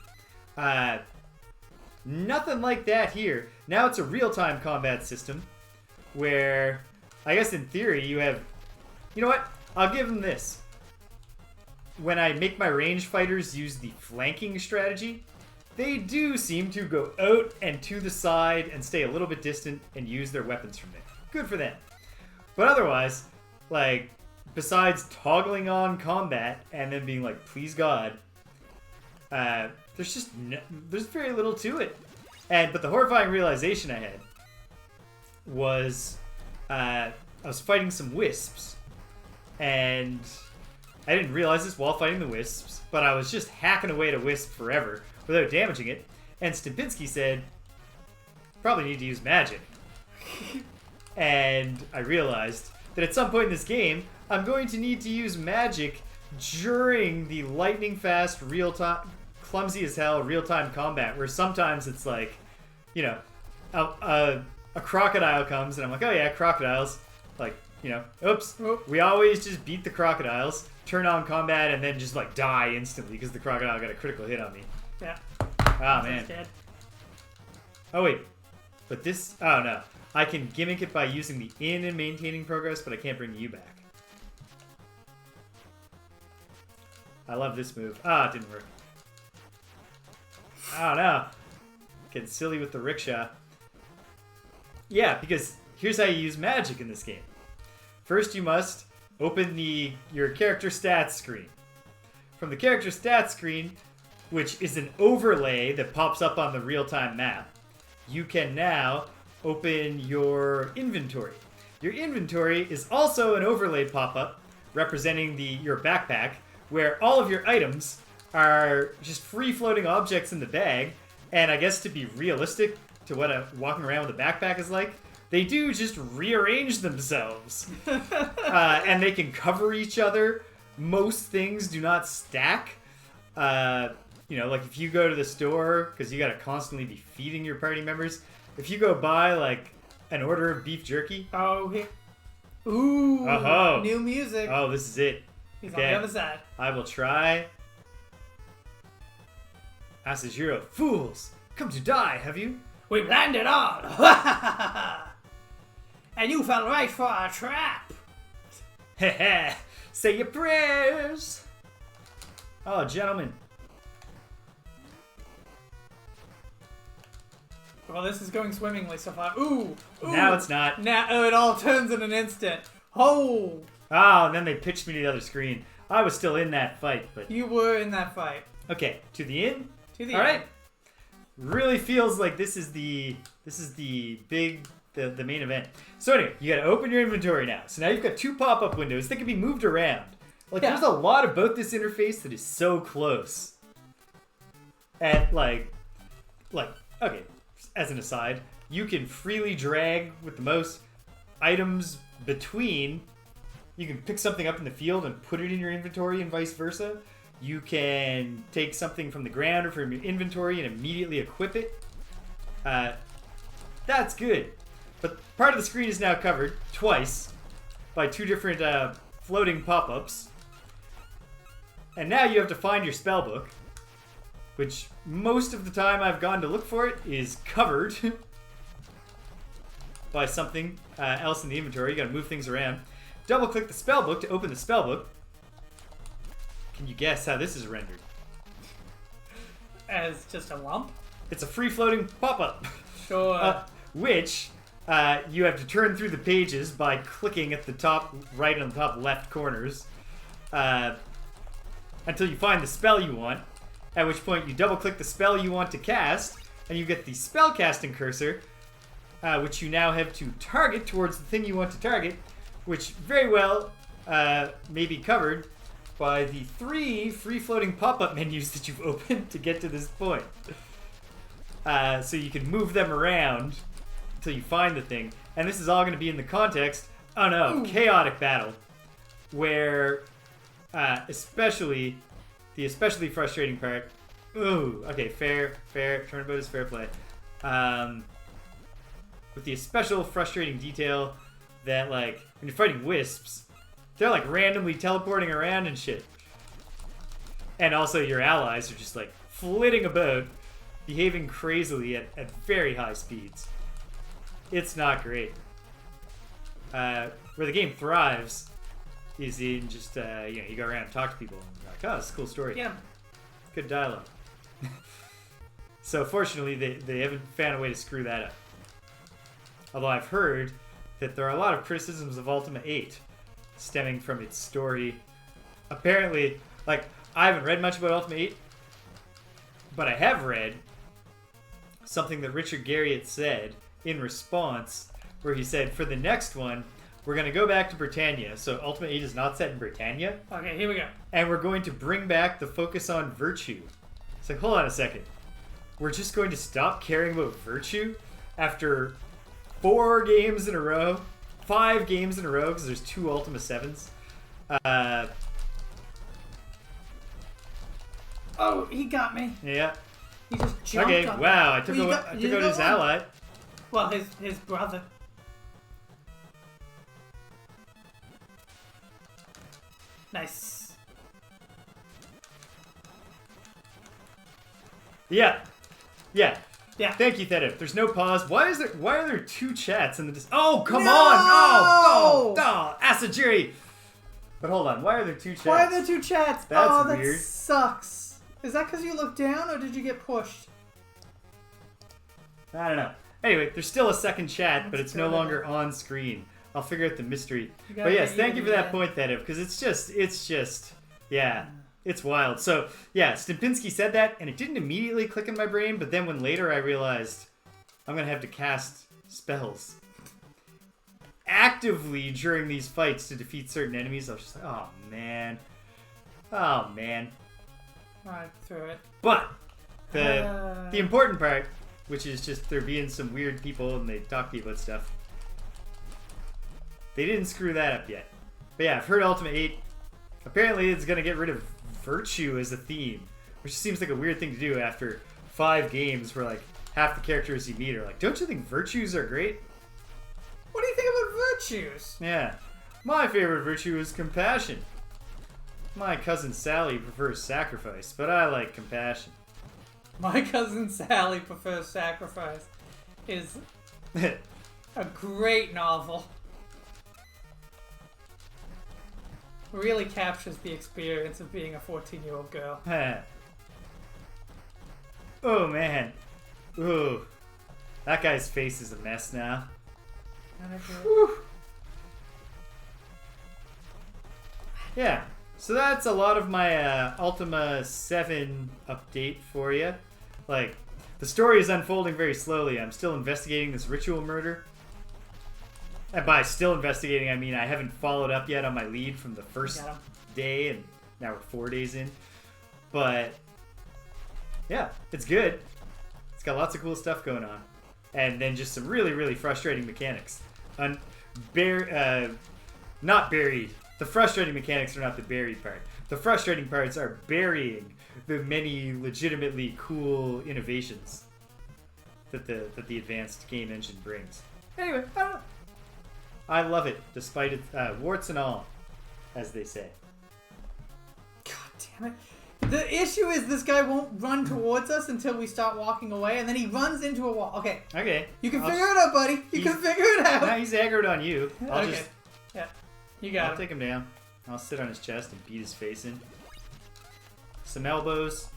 Nothing like that here. Now it's a real-time combat system where, I guess in theory, you have... You know what? I'll give them this. When I make my range fighters use the flanking strategy, they do seem to go out and to the side and stay a little bit distant and use their weapons from there. Good for them. But otherwise, like, besides toggling on combat and then being like, please God, there's very little to it. But the horrifying realization I had was I was fighting some wisps, and I didn't realize this while fighting the wisps, but I was just hacking away at a wisp forever without damaging it, and Stempinski said, probably need to use magic. And I realized that at some point in this game, I'm going to need to use magic during the lightning fast, real-time, clumsy as hell, real-time combat, where sometimes it's like, you know, a crocodile comes, and I'm like, oh yeah, crocodiles. Like, you know, oops. We always just beat the crocodiles, turn on combat, and then just like die instantly because the crocodile got a critical hit on me. Yeah. Oh man. Oh wait. But this, oh no. I can gimmick it by using the in and maintaining progress, but I can't bring you back. I love this move. Ah, it didn't work. Oh no. Getting silly with the rickshaw. Yeah, because here's how you use magic in this game. First you must open your character stats screen. From the character stats screen, which is an overlay that pops up on the real-time map, you can now open your inventory. Your inventory is also an overlay pop-up representing your backpack, where all of your items are just free-floating objects in the bag, and I guess to be realistic to what walking around with a backpack is like, they do just rearrange themselves. And they can cover each other. Most things do not stack. You know, like if you go to the store, because you gotta constantly be feeding your party members, if you go buy like an order of beef jerky. Oh, here. Ooh. Oh, new music. Oh, this is it. He's on the other side. I will try. Asajiro, fools! Come to die, have you? We've landed on! And you fell right for our trap! Heh say your prayers! Oh, gentlemen. Well, this is going swimmingly so far. Ooh! Now it's not. Now it all turns in an instant. Oh! Oh, and then they pitched me to the other screen. I was still in that fight, but... You were in that fight. Okay, to the inn? To the inn. All right. Inn. Really feels like this is the big... The main event. So anyway, you gotta open your inventory now. So now you've got two pop-up windows that can be moved around. Like, There's a lot about this interface that is so close. And, like, okay, as an aside, you can freely drag with the mouse items between. You can pick something up in the field and put it in your inventory and vice versa. You can take something from the ground or from your inventory and immediately equip it. That's good. But part of the screen is now covered twice by two different floating pop-ups. And now you have to find your spellbook, which most of the time I've gone to look for it is covered by something else in the inventory. You gotta move things around. Double-click the spellbook to open the spellbook. Can you guess how this is rendered? As just a lump? It's a free-floating pop-up. Sure. Which you have to turn through the pages by clicking at the top right and the top left corners until you find the spell you want, at which point you double-click the spell you want to cast, and you get the spell-casting cursor, which you now have to target towards the thing you want to target, which very well may be covered by the 3 free-floating pop-up menus that you've opened to get to this point. So you can move them around until you find the thing. And this is all going to be in the context, chaotic battle, where especially frustrating part. Okay, fair. Turnabout is fair play. With the especially frustrating detail that, like, when you're fighting wisps, they're, like, randomly teleporting around and shit. And also your allies are just, like, flitting about, behaving crazily at very high speeds. It's not great. Where the game thrives is in just, you go around and talk to people, and you're like, oh, it's a cool story. Yeah. Good dialogue. So fortunately, they haven't found a way to screw that up. Although I've heard that there are a lot of criticisms of Ultima 8 stemming from its story. Apparently, like, I haven't read much about Ultima 8, but I have read something that Richard Garriott said in response, where he said, for the next one, we're going to go back to Britannia. So Ultima 8 is not set in Britannia. Okay, here we go. And we're going to bring back the focus on virtue. It's like, hold on a second. We're just going to stop caring about virtue after 4 games in a row? 5 games in a row, because there's 2 Ultima 7s. Oh, he got me. Yeah. He just jumped Okay, on wow, me. I took out his ally. Well, his brother. Nice. Yeah. Yeah. Thank you, Theta. There's no pause. Why are there 2 chats in the Oh, come No! on! Oh, Asajiri! But hold on, why are there 2 chats? Why are there 2 chats? That's that weird. sucks. Is that because you looked down, or did you get pushed? I don't know. Anyway, there's still a second chat, but That's it's no good. longer on screen. I'll figure out the mystery. gotta But yes, get thank you for the, that point, Theta, because it's just, yeah, it's wild. So, yeah, Stimpinski said that, and it didn't immediately click in my brain, but then when later I realized I'm going to have to cast spells actively during these fights to defeat certain enemies, I was just like, oh, man. Alright, through it. But the important part, which is just there being some weird people and they talk to you about stuff, they didn't screw that up yet. But yeah, I've heard Ultima 8, apparently it's going to get rid of virtue as a theme, which seems like a weird thing to do after 5 games where, like, half the characters you meet are like, don't you think virtues are great? What do you think about virtues? Yeah. My favorite virtue is compassion. My cousin Sally prefers sacrifice, but I like compassion. My cousin Sally prefers sacrifice is a great novel. Really captures the experience of being a 14-year-old girl. Oh, man. Ooh. That guy's face is a mess now. Whew. Yeah. So that's a lot of my Ultima 7 update for you. Like, the story is unfolding very slowly. I'm still investigating this ritual murder. And by still investigating, I mean I haven't followed up yet on my lead from the first day, and now we're 4 days in. But, yeah, it's good. It's got lots of cool stuff going on. And then just some really, really frustrating mechanics. Not buried. The frustrating mechanics are not the buried part. The frustrating parts are burying the many legitimately cool innovations that the advanced game engine brings. Anyway, I love it, despite its warts and all, as they say. God damn it. The issue is this guy won't run towards us until we start walking away, and then he runs into a wall. Okay. Okay. You can figure it out, buddy. You can figure it out. Now he's aggroed on you. Yeah. You got him. I'll take him down. I'll sit on his chest and beat his face in. Some elbows.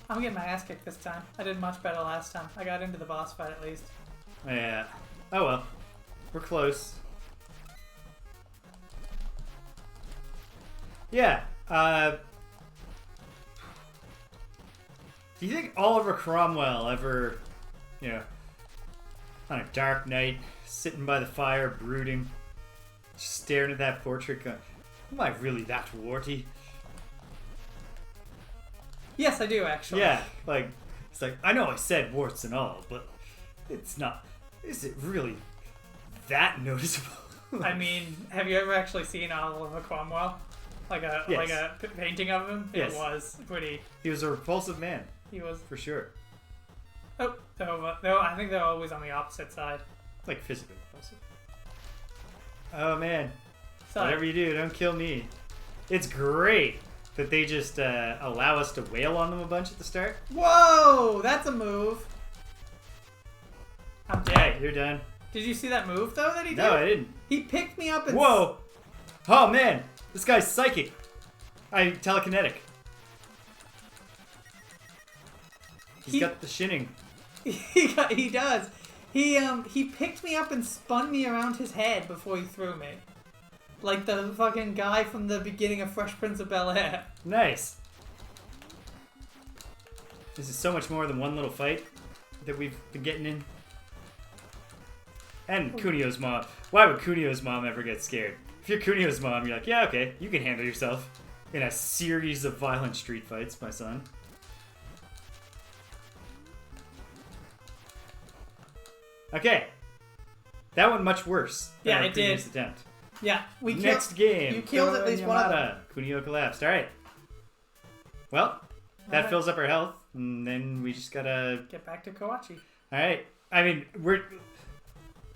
I'm getting my ass kicked this time. I did much better last time. I got into the boss fight at least. Yeah. Oh well. We're close. Yeah. Do you think Oliver Cromwell ever, on a dark night, sitting by the fire, brooding, just staring at that portrait, going, am I really that warty? Yes, I do, actually. Yeah, it's like, I know I said warts and all, but it's not, is it really that noticeable? I mean, have you ever actually seen Oliver Cromwell? Like a painting of him? Yes. It was pretty... He was a repulsive man. He was... For sure. Oh, I think they're always on the opposite side. Like physically repulsive. Oh man. Sorry. Whatever you do, don't kill me. It's great that they just allow us to wail on them a bunch at the start. Whoa! That's a move. I'm dead. Hey, you're done. Did you see that move, though, that he did? No, I didn't. He picked me up and... Whoa! Oh man! This guy's psychic. Telekinetic. He's got the shinning. He does. He picked me up and spun me around his head before he threw me. Like the fucking guy from the beginning of Fresh Prince of Bel-Air. Nice. This is so much more than one little fight that we've been getting in. And Kunio's mom. Why would Kunio's mom ever get scared? If you're Kunio's mom, you're like, yeah, okay, you can handle yourself in a series of violent street fights, my son. Okay. That went much worse than our previous attempt. Yeah, Next game. You killed at least one of them. Kunio collapsed. Alright. Well, that fills up our health, and then we just gotta... get back to Kawachi. Alright. I mean,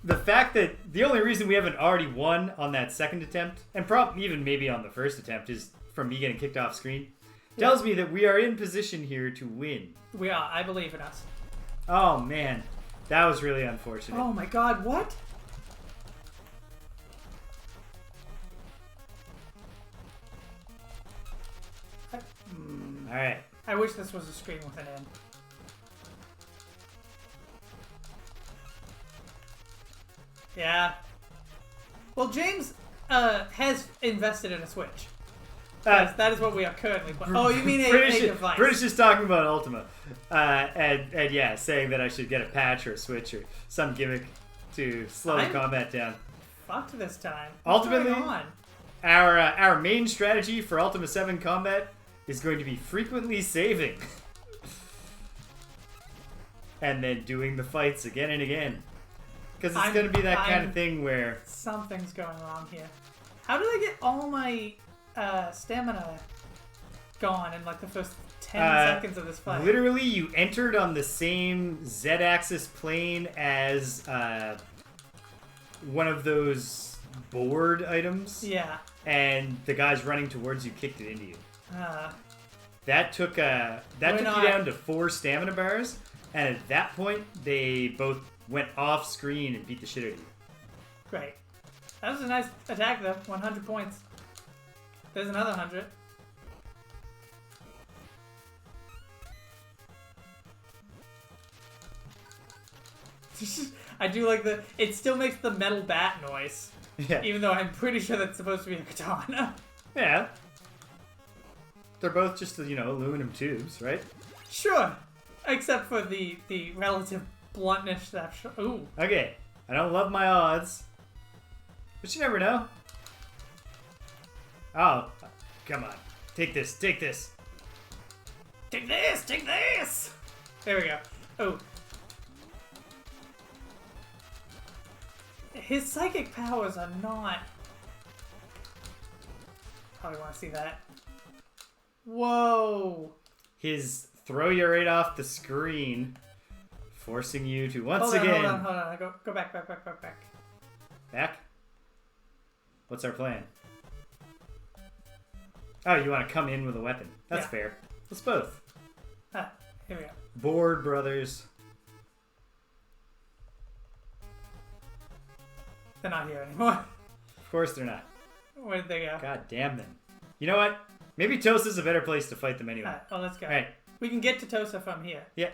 the fact that the only reason we haven't already won on that second attempt, and probably even maybe on the first attempt, is from me getting kicked off screen, tells me that we are in position here to win. We are. I believe in us. Oh, man. That was really unfortunate. Oh my god, what? Alright. I wish this was a screen with an end. Yeah. Well, James has invested in a Switch. That is what we are currently playing. Oh, you mean a device. British is talking about Ultima. And yeah, saying that I should get a patch or a Switch or some gimmick to slow the combat down. Fucked this time. Ultimately, our main strategy for Ultima 7 combat is going to be frequently saving. And then doing the fights again and again. Because it's going to be that kind of thing where... Something's going wrong here. How did I get all my stamina gone in like the first 10 seconds of this fight? Literally, you entered on the same Z-axis plane as one of those board items. Yeah. And the guys running towards you kicked it into you. That took you down to 4 stamina bars, and at that point, they both went off screen and beat the shit out of you. Great. That was a nice attack, though. 100 points. There's another 100. I do like it still makes the metal bat noise. Yeah. Even though I'm pretty sure that's supposed to be a katana. Yeah. They're both just, aluminum tubes, right? Sure. Except for the relative bluntness that... Ooh. Okay. I don't love my odds. But you never know. Oh. Come on. Take this. Take this. Take this! Take this! There we go. Oh. His psychic powers are not probably want to see that. Whoa! His throw you right off the screen, forcing you to once Hold again. on. Go back. Back? What's our plan? Oh, you want to come in with a weapon. That's fair. Let's both. Ah, here we go. Bored brothers. They're not here anymore. Of course they're not. Where did they go? God damn them. You know what? Maybe Tosa's a better place to fight them anyway. Alright, well, let's go. Alright. We can get to Tosa from here. Yeah,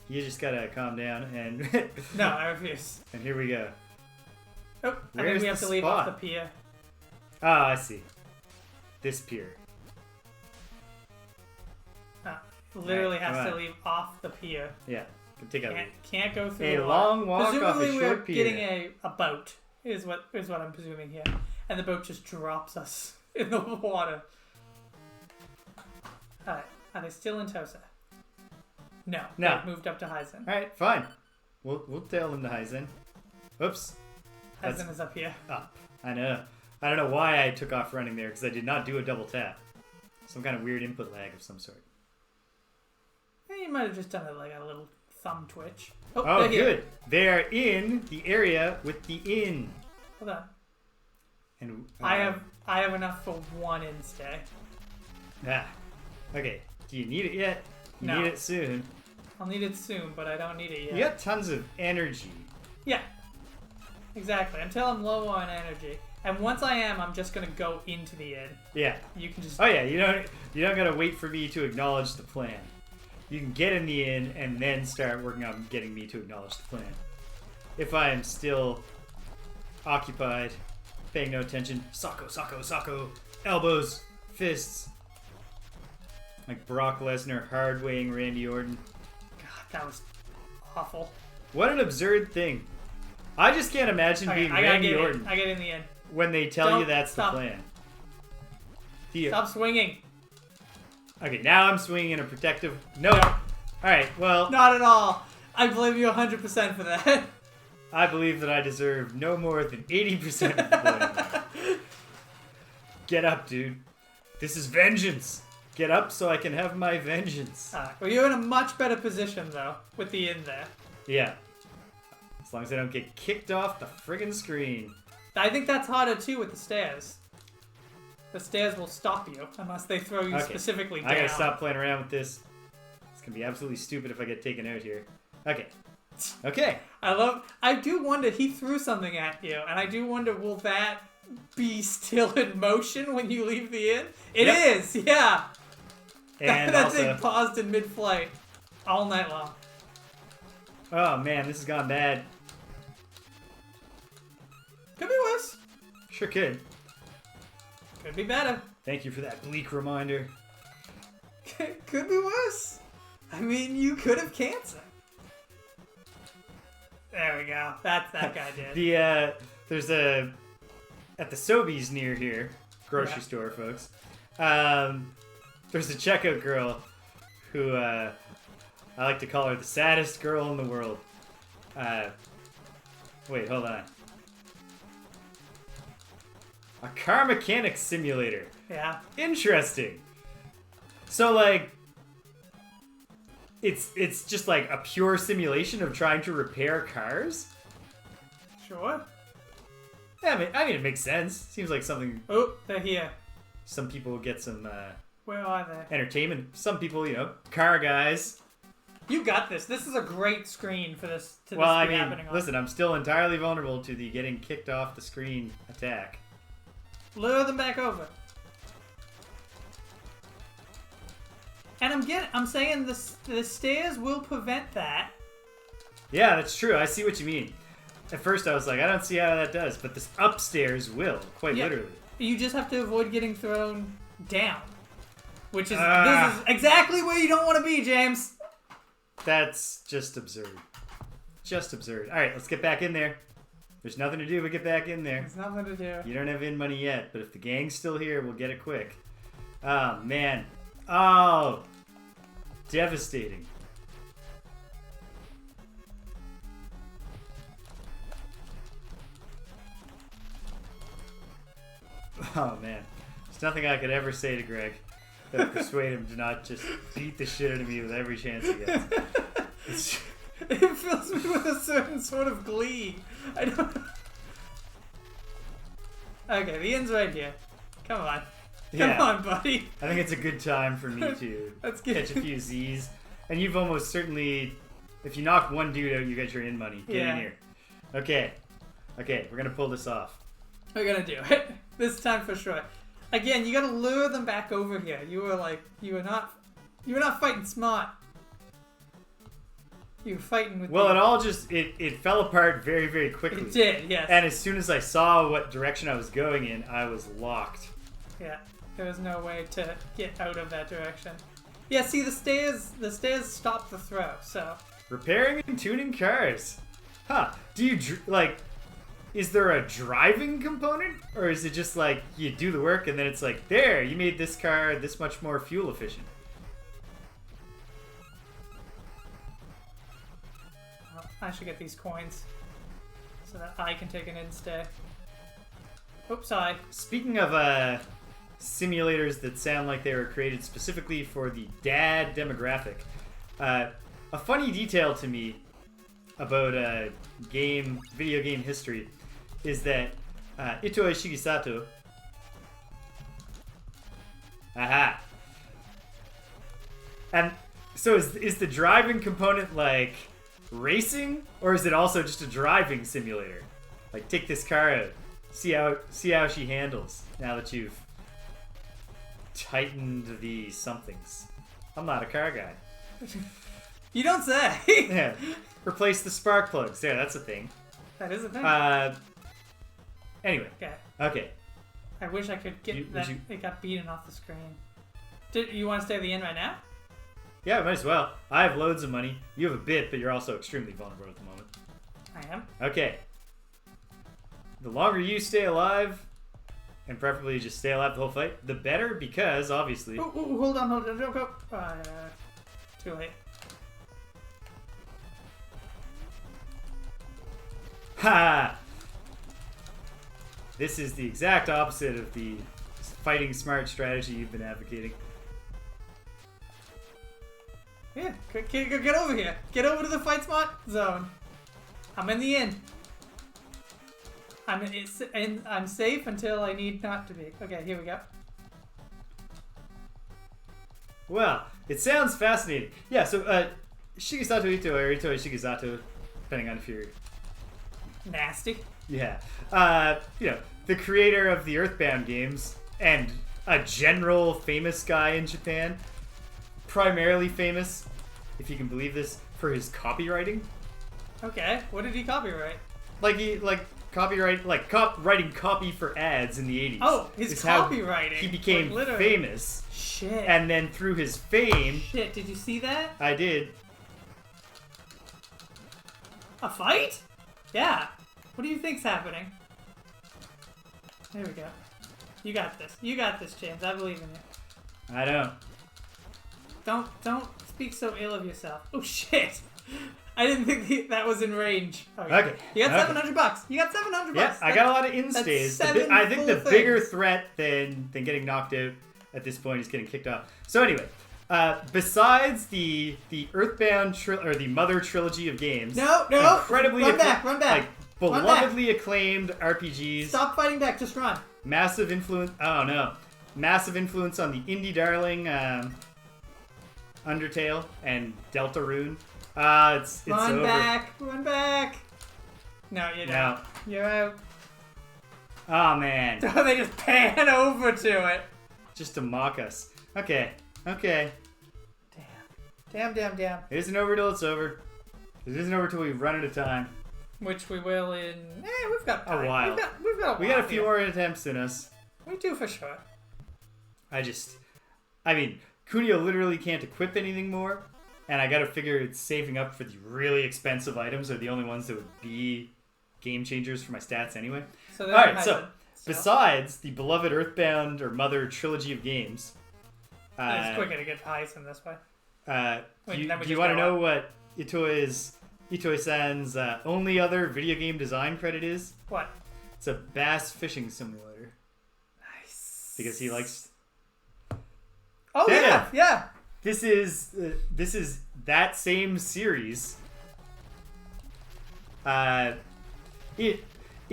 you just gotta calm down and No, I refuse. and here we go. Oh, I Where's think we have the to leave off the spot? pier. Oh, I see. This pier. Literally Alright, has come to on. leave off the pier. Yeah. Take a Can't go through A the long water. walk off a Presumably short we're pier. getting a boat, is what I'm presuming here. And the boat just drops us in the water. Alright, are they still in Tosa? No. No. They've moved up to Hyzen. Alright, fine. We'll tell them to Hyzen. Oops. That's Hyzen is up here. up. I know. I don't know why I took off running there, because I did not do a double tap. Some kind of weird input lag of some sort. You might have just done it like a little thumb twitch. Oh, Oh, they're here. good. They are in the area with the inn. Hold on. And I have enough for one in stay. Ah. Okay. Do you need it yet? You No. need it soon. I'll need it soon, but I don't need it yet. You got tons of energy. Yeah. Exactly. Until I'm low on energy. And once I am, I'm just gonna go into the inn. Yeah. You can just Oh yeah, you don't gotta wait for me to acknowledge the plan. You can get in the inn and then start working on getting me to acknowledge the plan. If I am still occupied, paying no attention, socko, elbows, fists. Like Brock Lesnar hard weighing Randy Orton. God, that was awful. What an absurd thing. I just can't imagine Okay, being I gotta Randy get Orton in. I get in the inn. when they tell you Don't that's stop. the plan. The- Stop swinging. Okay, now I'm swinging in a protective. Nope. No. Alright, well, Not at all. I blame you 100% for that. I believe that I deserve no more than 80% of the blame. Get up, dude. This is vengeance. Get up so I can have my vengeance. Well, you're in a much better position, though, with the inn there. Yeah. As long as I don't get kicked off the friggin' screen. I think that's harder, too, with the stairs. The stairs will stop you, unless they throw you Okay. specifically down. I gotta stop playing around with this. It's gonna be absolutely stupid if I get taken out here. Okay. Okay. I do wonder, he threw something at you, and I do wonder, will that be still in motion when you leave the inn? It Yep. is, yeah! And that also, thing paused in mid-flight all night long. oh man, this has gone bad. Could be worse. Sure could. Could be better. Thank you for that bleak reminder. Could be worse. I mean, you could have cancer. There we go. That guy did. There's a at the Sobeys near here, grocery Yeah. store, folks. There's a checkout girl who I like to call her the saddest girl in the world. Wait, hold on. A car mechanics simulator. Yeah. Interesting. So like, it's just like a pure simulation of trying to repair cars. Sure. Yeah, I mean, it makes sense. Seems like something Oh, they're here. some people will get some Where are they? entertainment. Some people, car guys. You got this. This is a great screen for this to Well, this I be mean, happening on. listen, I'm still entirely vulnerable to the getting kicked off the screen attack. Lure them back over. And I'm saying the stairs will prevent that. Yeah, that's true. I see what you mean. At first, I was like, I don't see how that does, but this upstairs will, quite Yeah. literally. You just have to avoid getting thrown down. Which is, Ah. this is exactly where you don't want to be, James. That's just absurd. Just absurd. All right, let's get back in there. There's nothing to do but get back in there. There's nothing to do. You don't have in money yet, but if the gang's still here, we'll get it quick. Oh, man. Oh, devastating. Oh man, there's nothing I could ever say to Greg that would persuade him to not just beat the shit out of me with every chance he gets. It fills me with a certain sort of glee. I don't. Okay, the end's right here. Come on. Come on, buddy. I think it's a good time for me to catch a few Z's. And you've almost certainly, if you knock one dude out, you get your in money. Get in here. Okay. Okay, we're going to pull this off. We're going to do it. This time for sure. Again, you got to lure them back over here. You were not fighting smart. You were fighting with Well, it all just, it fell apart very, very quickly. It did, yes. And as soon as I saw what direction I was going in, I was locked. Yeah, there was no way to get out of that direction. Yeah, see, the stairs stop the throw, so... Repairing and tuning cars. Huh. Do you, is there a driving component? Or is it just like, you do the work and then it's like, there, you made this car this much more fuel efficient? I should get these coins so that I can take an in-stay. Oops, sorry. Speaking of simulators that sound like they were created specifically for the dad demographic, a funny detail to me about video game history is that Itoe Shigesato. Aha. And so is the driving component like racing, or is it also just a driving simulator? Like, take this car out, see how she handles now that you've tightened the somethings. I'm not a car guy. You don't say. Yeah. Replace the spark plugs. There, that's a thing. That is a thing. Anyway. Okay. I wish I could get it got beaten off the screen. You want to stay at the end right now? Yeah, might as well. I have loads of money. You have a bit, but you're also extremely vulnerable at the moment. I am. Okay. The longer you stay alive, and preferably just stay alive the whole fight, the better, because, obviously... Ooh, hold on, don't go. Too late. Ha! This is the exact opposite of the fighting smart strategy you've been advocating. Yeah, get over here. Get over to the fight smart zone. I'm in the end. I'm safe until I need not to be. Okay, here we go. Well, it sounds fascinating. Yeah, so Shigesato Ito or Ito Shigesato, depending on if you're nasty. Yeah. The creator of the Earthbound games and a general famous guy in Japan. Primarily famous, if you can believe this, for his copywriting. Okay, what did he copyright? Writing copy for ads in the 80s. Oh, his copywriting. He became famous. Shit. And then through his fame... Shit, did you see that? I did. A fight? Yeah. What do you think's happening? There we go. You got this. You got this, James. I believe in you. I don't. Don't speak so ill of yourself. Oh shit! I didn't think that was in range. Okay. You got $700. You got $700. Yeah, I got a lot of instays. I think the bigger threat than getting knocked out at this point is getting kicked off. So anyway, besides the Earthbound or the Mother trilogy of games, no, incredibly run back, like belovedly acclaimed RPGs. Stop fighting back, just run. Massive influence. Oh no, massive influence on the indie darling Undertale and Deltarune. It's run over. Run back. No, you're out. You're out. Oh man. They just pan over to it. Just to mock us. Okay. Damn. It isn't over till it's over. It isn't over till we run out of time. Which we will in... we've got time. A while. We got a few more attempts in us. We do for sure. I mean, Kunio literally can't equip anything more, and I gotta figure it's saving up for the really expensive items are the only ones that would be game changers for my stats anyway. So alright, so besides the beloved Earthbound or Mother trilogy of games... it's quicker to get highs in this way. Do you want to know what Itoe-san's only other video game design credit is? What? It's a bass fishing simulator. Nice. because he likes. Oh yeah. This is that same series. In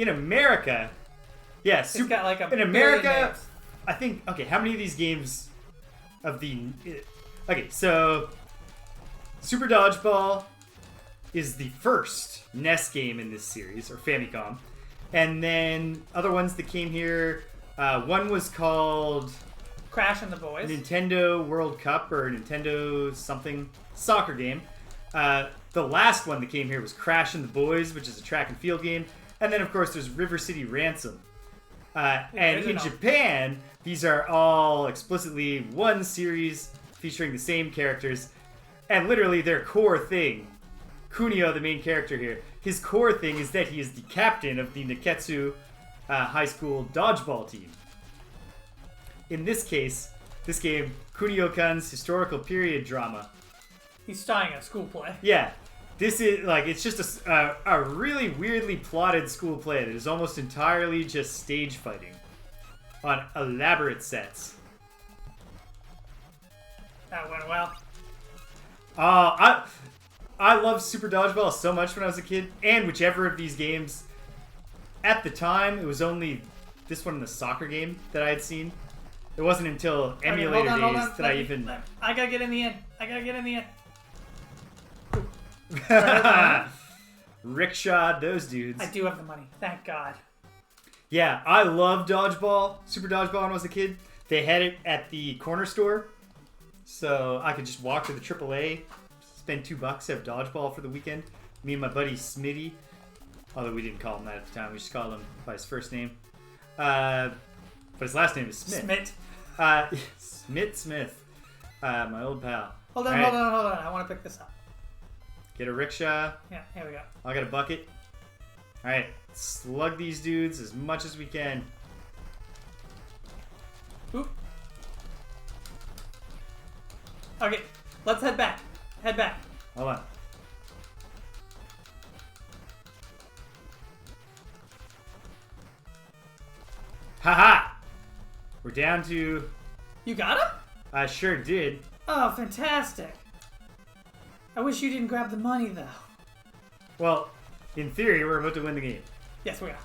America, yeah, It's got like a in billion America. names. I think. Okay, how many of these games of the? Okay, so Super Dodgeball is the first NES game in this series, or Famicom, and then other ones that came here. One was called Crash and the Boys. Nintendo World Cup or Nintendo something soccer game. The last one that came here was Crash and the Boys, which is a track and field game. And then, of course, there's River City Ransom. And in Japan, these are all explicitly one series featuring the same characters. And literally their core thing, Kunio, the main character here, his core thing is that he is the captain of the Nekketsu high school dodgeball team. In this case, this game, Kunio-kun's historical period drama. He's starring a school play. Yeah. This is, like, it's just a really weirdly plotted school play that is almost entirely just stage fighting on elaborate sets. That went well. I loved Super Dodgeball so much when I was a kid, and whichever of these games, at the time, it was only this one and the soccer game that I had seen. It wasn't until emulator days that I even... I gotta get in the end. Rickshawed those dudes. I do have the money. Thank God. Yeah, I loved Dodgeball, Super Dodgeball when I was a kid. They had it at the corner store, so I could just walk to the AAA, spend $2, have Dodgeball for the weekend. Me and my buddy Smitty, although we didn't call him that at the time, we just called him by his first name. But his last name is Smith. Smith. My old pal. Hold on. I want to pick this up. Get a rickshaw. Yeah, here we go. I got a bucket. Alright, slug these dudes as much as we can. Oop. Okay, let's head back. Hold on. Haha! We're down to... You got him? I sure did. Oh, fantastic. I wish you didn't grab the money, though. Well, in theory, we're about to win the game. Yes, we are.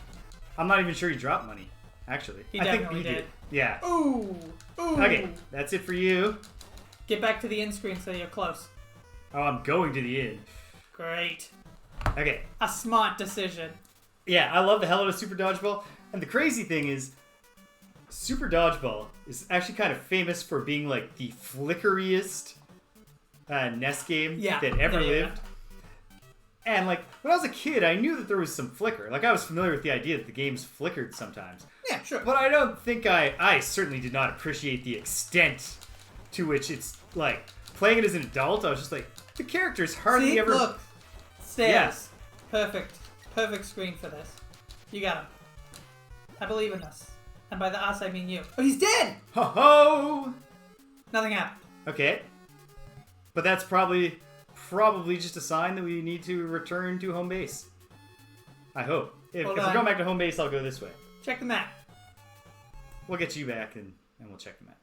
I'm not even sure he dropped money, actually. He I definitely think he did. Yeah. Ooh. Okay, that's it for you. Get back to the end screen so you're close. Oh, I'm going to the end. Great. Okay. A smart decision. Yeah, I love the hell out of Super Dodgeball. And the crazy thing is, Super Dodgeball is actually kind of famous for being like the flickeriest NES game that ever lived. And like when I was a kid, I knew that there was some flicker. Like I was familiar with the idea that the games flickered sometimes. Yeah, sure. But I don't think I certainly did not appreciate the extent to which it's like playing it as an adult. I was just like, the characters hardly ever. Look, stairs. Yeah. Perfect screen for this. You got him. I believe in us. And by the us, I mean you. Oh, he's dead! Ho ho! Nothing happened. Okay. But that's probably just a sign that we need to return to home base. I hope. If we're going back to home base, I'll go this way. Check the map. We'll get you back and we'll check the map.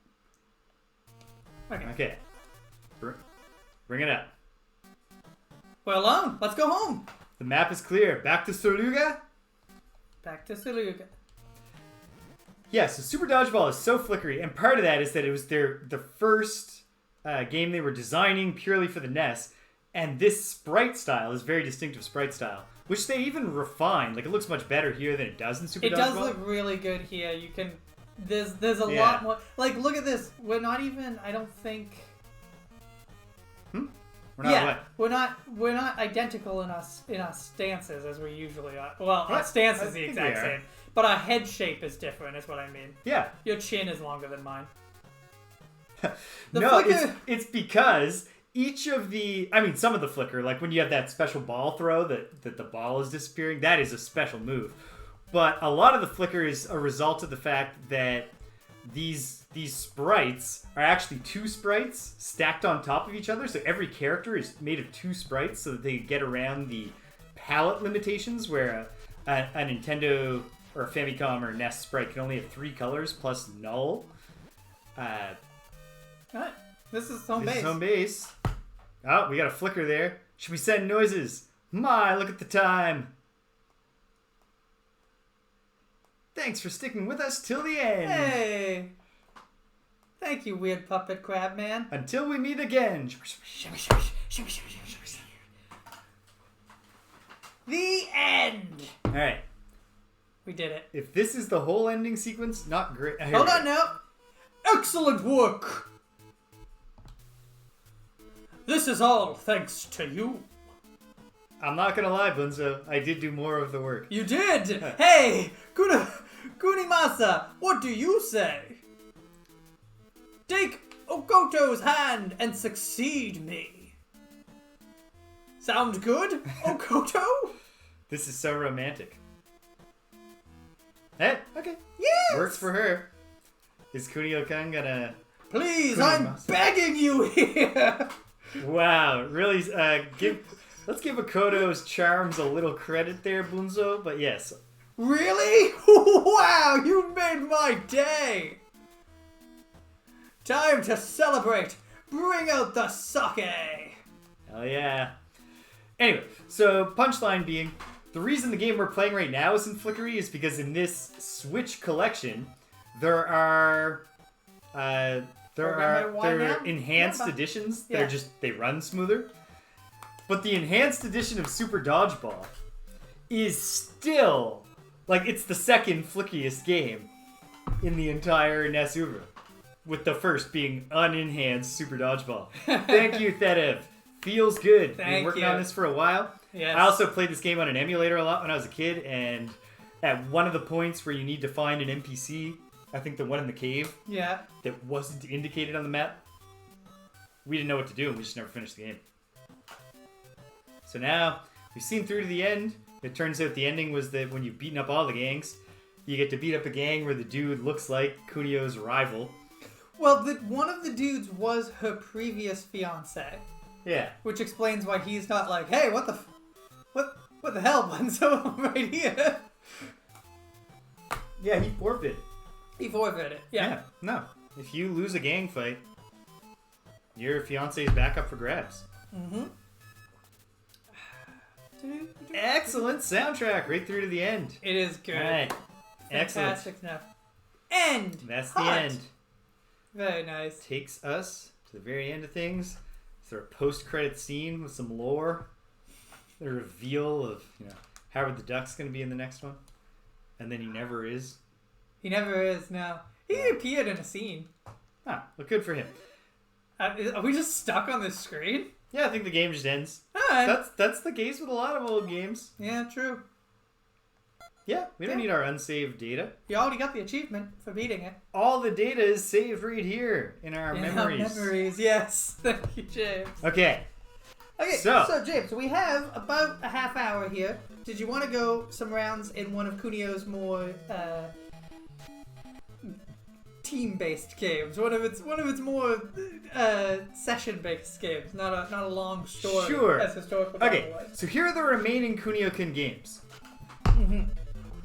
Okay. Bring it up. We're alone. Let's go home. The map is clear. Back to Soluga? Back to Soluga. Yeah, so Super Dodgeball is so flickery, and part of that is that it was the first game they were designing purely for the NES, and this sprite style is very distinctive sprite style, which they even refined. Like, it looks much better here than it does in Super Dodgeball. It does look really good here. You can... There's a lot more... Like, look at this. We're not even... I don't think... We're not We're not identical in our stances as we usually are. Well, our stance is the exact same. But our head shape is different, is what I mean. Yeah. Your chin is longer than mine. It's because each of the... I mean, some of the flicker, like when you have that special ball throw that the ball is disappearing, that is a special move. But a lot of the flicker is a result of the fact that these sprites are actually two sprites stacked on top of each other. So every character is made of two sprites so that they get around the palette limitations where a Nintendo... or Famicom or NES sprite can only have 3 colors plus null. Alright. This is home This base. is home base. Oh, we got a flicker there. Should we send noises? My, look at the time. Thanks for sticking with us till the end. Hey! Thank you, weird puppet crab man. Until we meet again. The end! Alright. We did it. If this is the whole ending sequence, not great. Hold on now. Excellent work! This is all thanks to you. I'm not gonna lie, Bunzo. I did do more of the work. You did! Hey! Kunimasa, what do you say? Take Okoto's hand and succeed me. Sound good, Okoto? This is so romantic. Hey, okay. Yes! Works for her. Is Kunio-kun gonna... Please, I'm begging you here! Wow, really, let's give Okoto's charms a little credit there, Bunzo, but yes. Really? Wow, you made my day! Time to celebrate! Bring out the sake! Hell yeah. Anyway, so punchline being, the reason the game we're playing right now isn't flickery is because in this Switch collection, there are enhanced editions. Yeah. They run smoother. But the enhanced edition of Super Dodgeball is still, like, it's the second flickiest game in the entire NES Ubra, with the first being unenhanced Super Dodgeball. Thank you, Thedev. Feels good. Been working on this for a while. Yes. I also played this game on an emulator a lot when I was a kid, and at one of the points where you need to find an NPC, I think the one in the cave, Yeah. that wasn't indicated on the map, we didn't know what to do, and we just never finished the game. So now, we've seen through to the end. It turns out the ending was that when you've beaten up all the gangs, you get to beat up a gang where the dude looks like Kunio's rival. Well, one of the dudes was her previous fiance, Yeah. which explains why he's not like, hey, what the hell, Bunzo, right here. Yeah, he forfeited. He forfeited it. Yeah. No. If you lose a gang fight, your fiance's back up for grabs. Mm-hmm. Excellent soundtrack right through to the end. It is good. All right. Excellent. Fantastic stuff. End. That's Hot. the end. Very nice. Takes us to the very end of things. Is there a post-credit scene with some lore? The reveal of, Howard the Duck's going to be in the next one. And then he never is. He never is, no. He appeared in a scene. Ah, well, good for him. Are we just stuck on this screen? Yeah, I think the game just ends. Alright. That's the case with a lot of old games. Yeah, true. Yeah, we don't need our unsaved data. You already got the achievement for beating it. All the data is saved right here in our memories. Our memories, yes. Thank you, James. Okay. Okay, so James, we have about a half hour here. Did you want to go some rounds in one of Kunio's more team-based games? One of its more session-based games, not a long story. Sure. As historical. Okay, otherwise. so here are the remaining Kunio-kun games. Mm-hmm.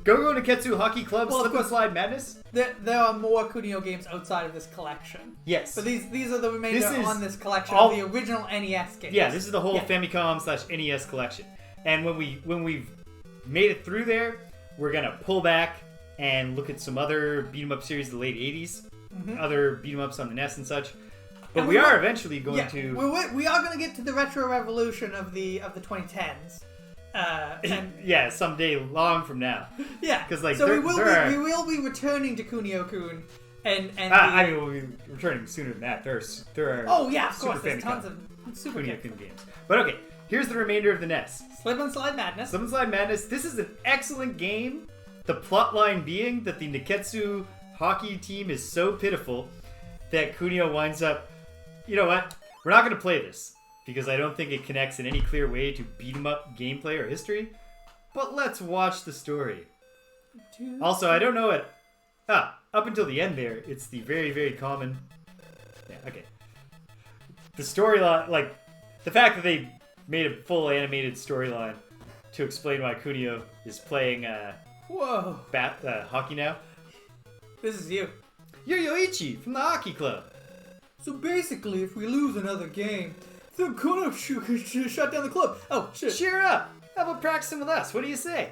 Go Nekketsu Hockey Club, Well, of Slip and course. Slide Madness. There are more Kunio games outside of this collection. Yes. But these are the remainder This is on this collection all- of the original NES games. Yeah, this is the whole Yeah. Famicom/NES collection. And when we've made it through there, we're gonna pull back and look at some other beat 'em up series of the late '80s, other beat 'em ups on the NES and such. But And we are eventually going to. We are going to get to the retro revolution of the 2010s. And Yeah, someday long from now. yeah, 'Cause, like, so there- we will there be are- we will be returning to Kunio-kun and I mean, we'll be returning sooner than that. There are oh yeah, of Super course, there's Famicom tons of Super Kunio-kun games. But okay, here's the remainder of the NES. Slip and Slide Madness. Slip and Slide Madness. This is an excellent game. The plotline being that the Nekketsu hockey team is so pitiful that Kunio winds up, you know what? We're not going to play this because I don't think it connects in any clear way to beat 'em up gameplay or history. But let's watch the story. Also, I don't know it. Up until the end there, it's the very, very common. Yeah, okay. The storyline, like, the fact that they made a full animated storyline to explain why Kunio is playing Whoa. Hockey now. This is you. You're Yoichi from the hockey club. So basically, if we lose another game, the Kunio-kun could shut down the club. Oh, shit. Cheer up. How about practicing with us? What do you say?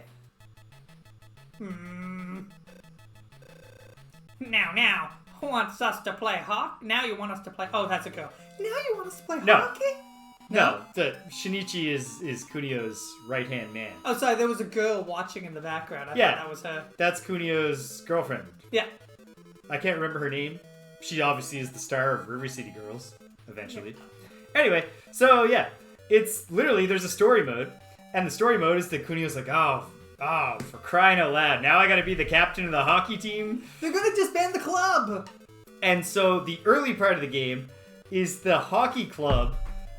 Now, who wants us to play hockey? Now you want us to play... Oh, that's a go. Now you want us to play No. hockey? No, the Shinichi is Kunio's right-hand man. Oh, sorry, there was a girl watching in the background. I thought that was her. That's Kunio's girlfriend. Yeah. I can't remember her name. She obviously is the star of River City Girls, eventually. Anyway, so yeah, it's literally, there's a story mode, and the story mode is that Kunio's like, oh, for crying out loud, now I gotta be the captain of the hockey team. They're gonna disband the club! And so the early part of the game is the hockey club,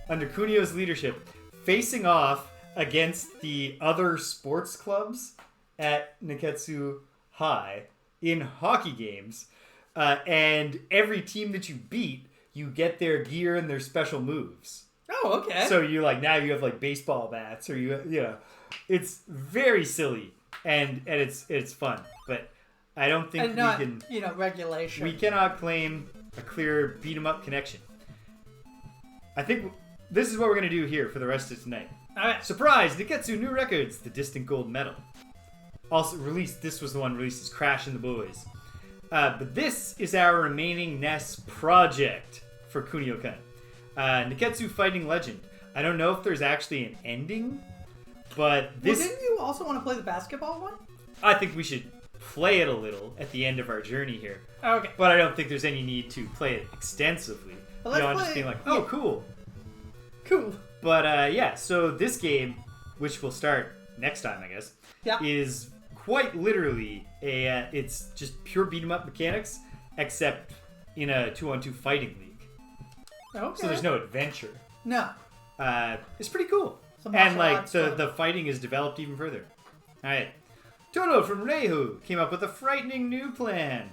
under Kunio's leadership, facing off against the other sports clubs at Nekketsu High in hockey games. And every team that you beat, you get their gear and their special moves. Oh, okay. So you now you have baseball bats, or it's very silly and it's fun, but I don't think and not, we can regulation. We cannot claim a clear beat 'em up connection. I think this is what we're gonna do here for the rest of tonight. All right. Surprise! Nekketsu New Records, the distant gold medal. Also released. This was the one released as Crash and the Boys. But this is our remaining NES project for Kunio-kun. Nekketsu Fighting Legend. I don't know if there's actually an ending, but this... Well, didn't you also want to play the basketball one? I think we should play it a little at the end of our journey here. Okay. But I don't think there's any need to play it extensively. Well, let's just being like, oh, cool. Cool. But yeah, so this game, which will start next time, I guess, is quite literally it's just pure beat 'em up mechanics, except in a 2-on-2 fighting league. Okay. So there's no adventure. No. It's pretty cool. Some And martial arts stuff. the fighting is developed even further. Alright. Toto from Reihu came up with a frightening new plan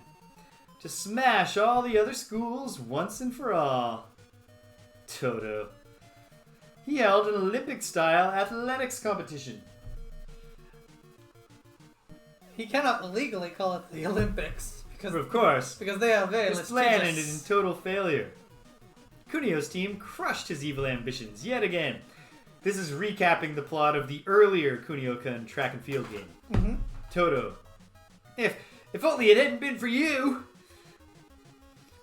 to smash all the other schools once and for all. Toto. He held an Olympic-style athletics competition. He cannot legally call it the Olympics because they are very his plan ended in litigious. total failure. Kunio's team crushed his evil ambitions yet again. This is recapping the plot of the earlier Kunio-kun track and field game. Mm-hmm. Toto. If only it hadn't been for you.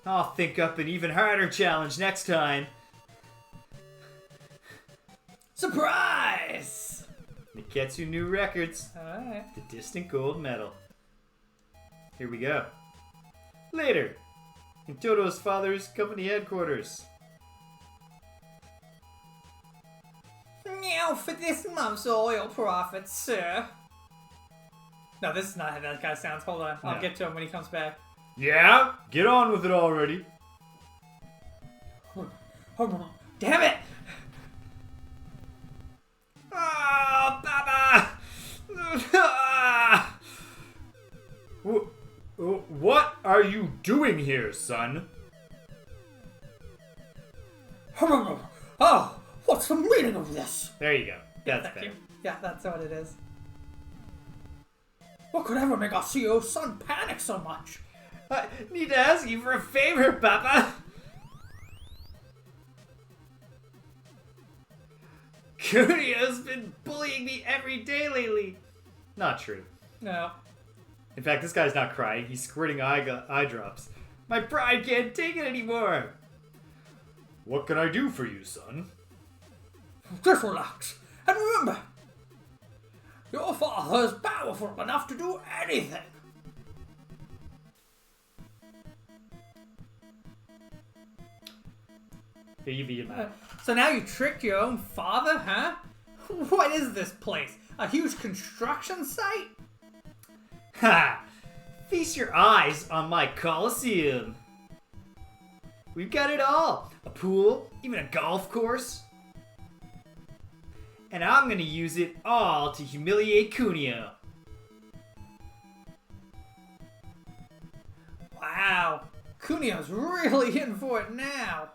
I'll think up an even harder challenge next time. Surprise! Nekketsu New Records. Alright. The distant gold medal. Here we go. Later, in Toto's father's company headquarters. Now for this month's oil profits, sir. No, this is not how that guy sounds. Hold on. I'll No. get to him when he comes back. Yeah? Get on with it already. Damn it! Ah, Baba! What are you doing here, son? Oh, what's the meaning of this? There you go. That's Thank better. you. Yeah, that's what it is. What could ever make our CEO's son panic so much? I need to ask you for a favor, Papa. Kunio's been bullying me every day lately. Not true. No. In fact, this guy's not crying. He's squirting eye drops. My pride can't take it anymore. What can I do for you, son? Just relax. And remember, your father is powerful enough to do anything. Here you be, man. So now you tricked your own father, huh? What is this place? A huge construction site? Ha! Feast your eyes on my Coliseum. We've got it all. A pool, even a golf course. And I'm gonna use it all to humiliate Kunio. Wow. Kunio's really in for it now.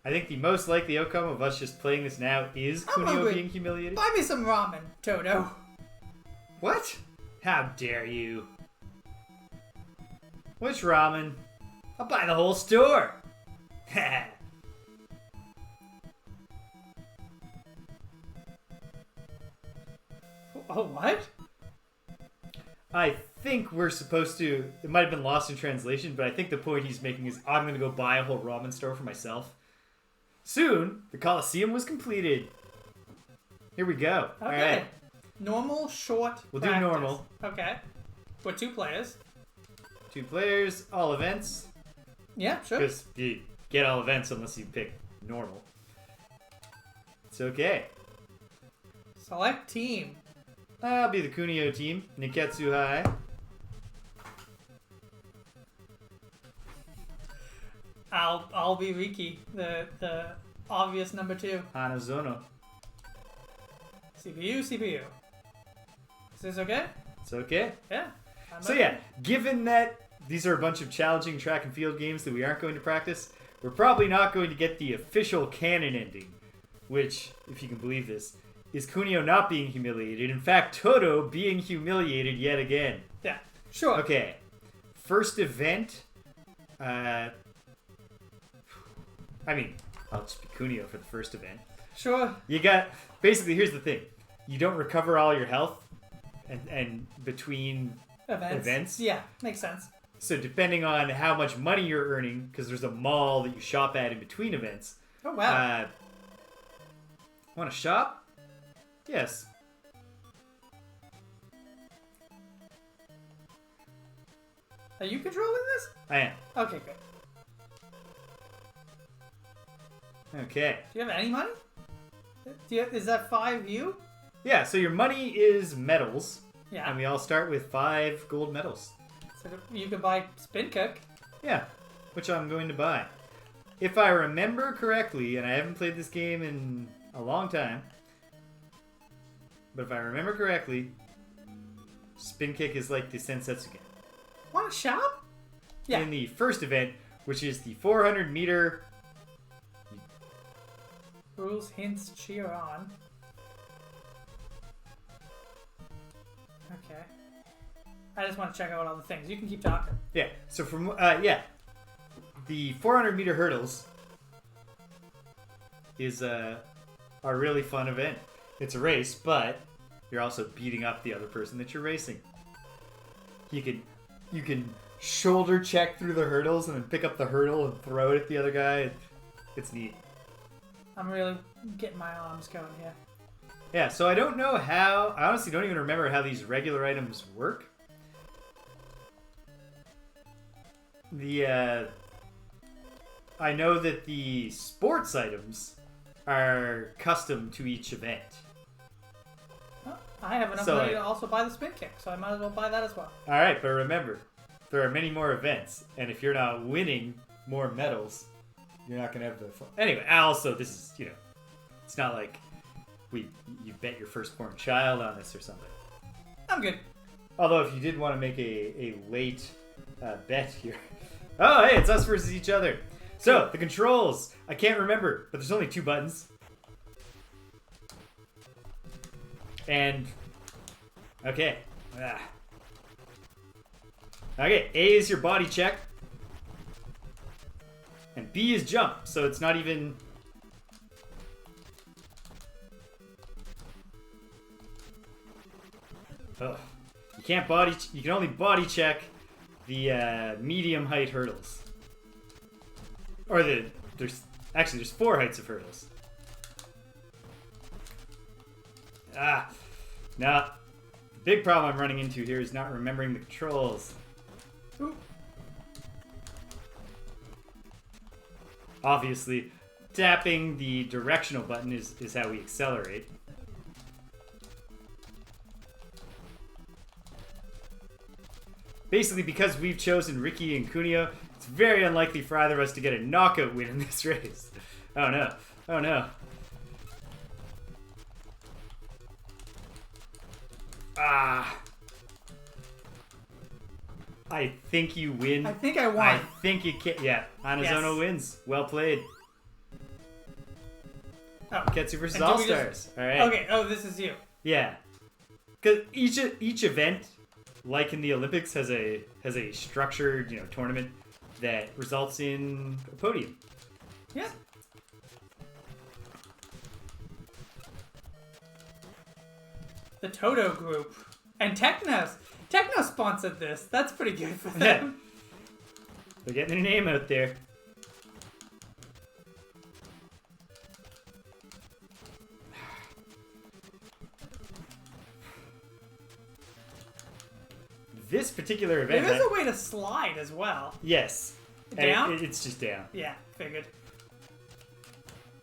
I think the most likely outcome of us just playing this now is I'm Kunio hungry. being humiliated. Buy me some ramen, Toto. What? How dare you? Which ramen? I'll buy the whole store. Oh, what? I think we're supposed to... It might have been lost in translation, but I think the point he's making is I'm going to go buy a whole ramen store for myself. Soon, the Coliseum was completed. Here we go. Okay. All right. Normal, short, We'll practice. do normal. Okay. We're 2 players. 2 players, all events. Yeah, sure. Because you get all events unless you pick normal. It's okay. Select team. I'll be the Kunio team. Nekketsu High. I'll be Riki, the obvious number 2. Hanazono. CPU. Is this okay? It's okay. Yeah. So yeah, given that these are a bunch of challenging track and field games that we aren't going to practice, we're probably not going to get the official canon ending, which, if you can believe this, is Kunio not being humiliated. In fact, Toto being humiliated yet again. Yeah, sure. Okay. First event. I mean, I'll just be Kunio for the first event. Sure. You got... Basically, here's the thing. You don't recover all your health and between events. Yeah, makes sense. So depending on how much money you're earning, because there's a mall that you shop at in between events. Oh, wow. Want to shop? Yes. Are you controlling this? I am. Okay, good. Okay. Do you have any money? Is that 5 you? Yeah, so your money is medals. Yeah. And we all start with 5 gold medals. So you can buy Spin Cook. Yeah, which I'm going to buy. If I remember correctly, and I haven't played this game in a long time, but if I remember correctly, Spin Kick is like the Sensetsuken. Want to shop? Yeah. In the first event, which is the 400 meter... Rules, hints, cheer on. Okay. I just want to check out all the things. You can keep talking. Yeah, so from... the 400 meter hurdles is a really fun event. It's a race, but you're also beating up the other person that you're racing. You can shoulder check through the hurdles and then pick up the hurdle and throw it at the other guy. It's neat. I'm really getting my arms going here. Yeah, so I don't know how... I honestly don't even remember how these regular items work. I know that the sports items are custom to each event. Well, I have enough money to also buy the Spin Kick, so I might as well buy that as well. Alright, but remember, there are many more events, and if you're not winning more medals, you're not going to have the fun. Anyway, also, this is, it's not like you bet your firstborn child on this or something. I'm good. Although, if you did want to make a late bet here. Oh, hey, it's us versus each other. So, the controls. I can't remember, but there's only 2 buttons. And... Okay. Okay, A is your body check. And B is jump, so it's not even... Ugh. You can only body check the medium height hurdles. Or there's 4 heights of hurdles. No. The big problem I'm running into here is not remembering the controls. Ooh. Obviously, tapping the directional button is how we accelerate. Basically, because we've chosen Ricky and Kunio, it's very unlikely for either of us to get a knockout win in this race. Oh no. Oh no. I think you win. I think I won. I think you can. Yeah, Hanazono wins. Well played. Oh. Nekketsu versus All Stars. All right. Okay. Oh, this is you. Yeah. Because each event like in the Olympics, has a structured tournament that results in a podium. Yeah. The Toto Group and Techno sponsored this. That's pretty good for them. They're getting their name out there. This particular event... There is a way to slide as well. Yes. Down? It's just down. Yeah, figured.